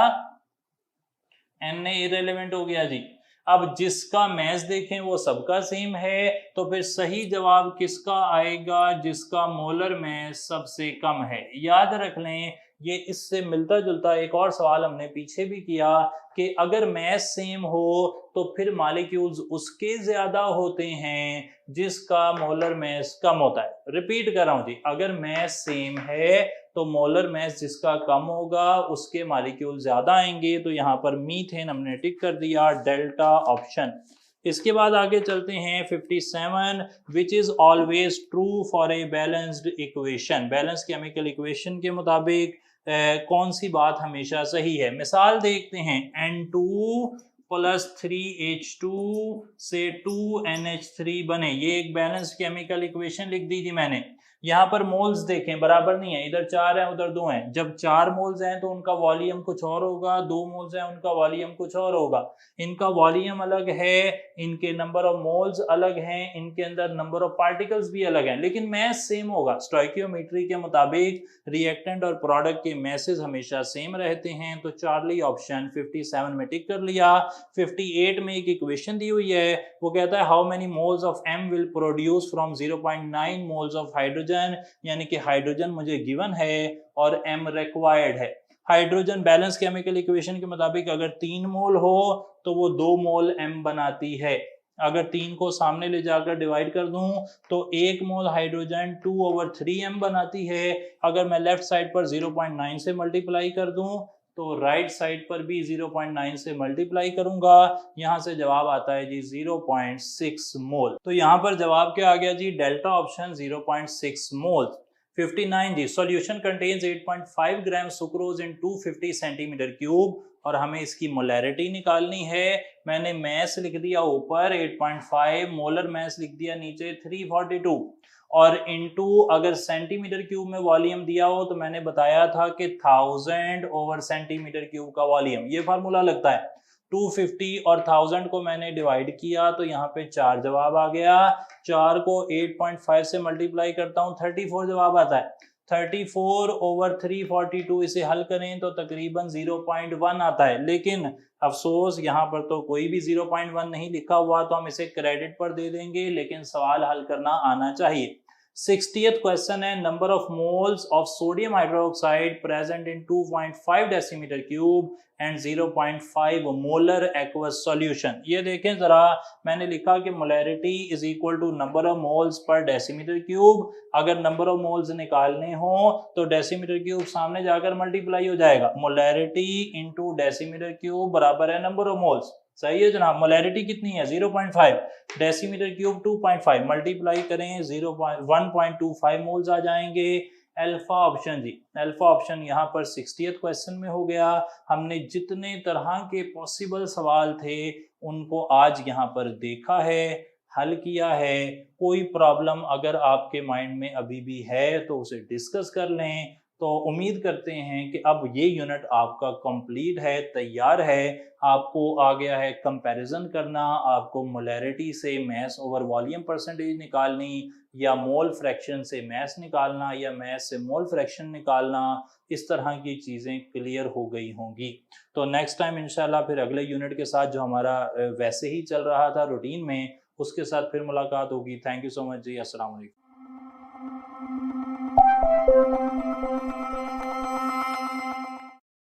Na इररेलेवेंट हो गया जी। अब जिसका मैस देखें वो सबका सेम है, तो फिर सही जवाब किसका आएगा, जिसका मोलर मैस सबसे कम है। याद रख लें, ये इससे मिलता जुलता एक और सवाल हमने पीछे भी किया कि अगर मैस सेम हो तो फिर मॉलिक्यूल्स उसके ज्यादा होते हैं जिसका मोलर मैस कम होता है। रिपीट कर रहा हूं जी, अगर मैस सेम है तो मोलर मैस जिसका कम होगा उसके मॉलिक्यूल ज्यादा आएंगे। तो यहाँ पर मीथेन हमने टिक कर दिया, डेल्टा ऑप्शन। इसके बाद आगे चलते हैं 57 which is always true for a balanced equation. Balance chemical equation के मुताबिक कौन सी बात हमेशा सही है। मिसाल देखते हैं, N2 + 3H2 से 2NH3 बने, ये एक बैलेंस केमिकल इक्वेशन लिख दी थी मैंने। यहाँ पर मोल्स देखें बराबर नहीं है, इधर 4 है उधर 2 हैं। जब 4 मोल्स हैं तो उनका वॉल्यूम कुछ और होगा, 2 मोल्स हैं उनका वॉल्यूम कुछ और होगा। इनका वॉल्यूम अलग है, इनके नंबर ऑफ मोल्स अलग हैं, इनके अंदर नंबर ऑफ पार्टिकल्स भी अलग हैं, लेकिन मैस सेम होगा। स्टोइकियोमेट्री के मुताबिक रिएक्टेंट और प्रोडक्ट के मैसेज हमेशा सेम रहते हैं। तो चार्ली ऑप्शन 57 में टिक कर लिया। 58 में एक इक्वेशन दी हुई है, वो कहता है how many moles of M will produce from 0.9 moles of hydrogen, यानी कि हाइड्रोजन मुझे गिवन है और एम रिक्वायर्ड है। हाइड्रोजन बैलेंस केमिकल इक्वेशन के मुताबिक अगर 3 मोल हो तो वो 2 मोल एम बनाती है। अगर 3 को सामने ले जाकर डिवाइड कर दूं तो 1 मोल हाइड्रोजन 2/3 एम बनाती है। अगर मैं लेफ्ट साइड पर 0.9 से मल्टीप्लाई कर दूं तो राइट साइड पर भी 0.9 से मल्टीप्लाई करूंगा। यहां से जवाब आता है जी 0.6 मोल। तो यहां पर जवाब क्या आ गया जी, डेल्टा ऑप्शन 0.6 मोल। 59 जी, सॉल्यूशन कंटेन्स 8.5 ग्राम सुक्रोज इन 250 सेंटीमीटर क्यूब और हमें इसकी मोलैरिटी निकालनी है। मैंने मैस लिख दिया ऊपर 8.5, मोलर मैस लिख दिया नीचे 342 और इनटू अगर सेंटीमीटर क्यूब में वॉल्यूम दिया हो तो मैंने बताया था कि 1000 ओवर सेंटीमीटर क्यूब का वॉल्यूम, ये फार्मूला लगता है। 250 और 1000 को मैंने डिवाइड किया तो यहाँ पे 4 जवाब आ गया। 4 को 8.5 से मल्टीप्लाई करता हूँ 34 जवाब आता है। 34 ओवर 342 इसे हल करें तो तकरीबन 0.1 आता है, लेकिन अफसोस यहाँ पर तो कोई भी 0.1 नहीं लिखा हुआ, तो हम इसे क्रेडिट पर दे देंगे, लेकिन सवाल हल करना आना चाहिए। 60th क्वेश्चन है, number of moles of sodium hydroxide present in 2.5 decimetre cube and 0.5 molar aqueous solution. ये देखें जरा, मैंने लिखा कि molarity is equal to number of moles per decimetre cube. अगर नंबर ऑफ मोल्स निकालने हो तो डेसीमीटर क्यूब सामने जाकर मल्टीप्लाई हो जाएगा। मोलैरिटी इनटू डेसीमीटर क्यूब बराबर है नंबर ऑफ मोल्स। सही है जनाब, मोलैरिटी कितनी है 0.5, डेसीमीटर क्यूब 2.5, मल्टीप्लाई करें 1.25 मोल्स आ जाएंगे। अल्फा ऑप्शन जी, अल्फा ऑप्शन यहाँ पर 60th क्वेश्चन में हो गया। हमने जितने तरह के पॉसिबल सवाल थे उनको आज यहाँ पर देखा है, हल किया है। कोई प्रॉब्लम अगर आपके माइंड में अभी भी है तो उसे डिस्कस कर लें। तो उम्मीद करते हैं कि अब ये यूनिट आपका कंप्लीट है, तैयार है। आपको आ गया है कंपैरिजन करना, आपको मोलैरिटी से मैस ओवर वॉल्यूम परसेंटेज निकालनी, या मोल फ्रैक्शन से मैस निकालना, या मैस से मोल फ्रैक्शन निकालना। इस तरह की चीज़ें क्लियर हो गई होंगी। तो नेक्स्ट टाइम इंशाल्लाह फिर अगले यूनिट के साथ जो हमारा वैसे ही चल रहा था रूटीन में, उसके साथ फिर मुलाकात होगी। थैंक यू सो मच जी, अस्सलाम वालेकुम।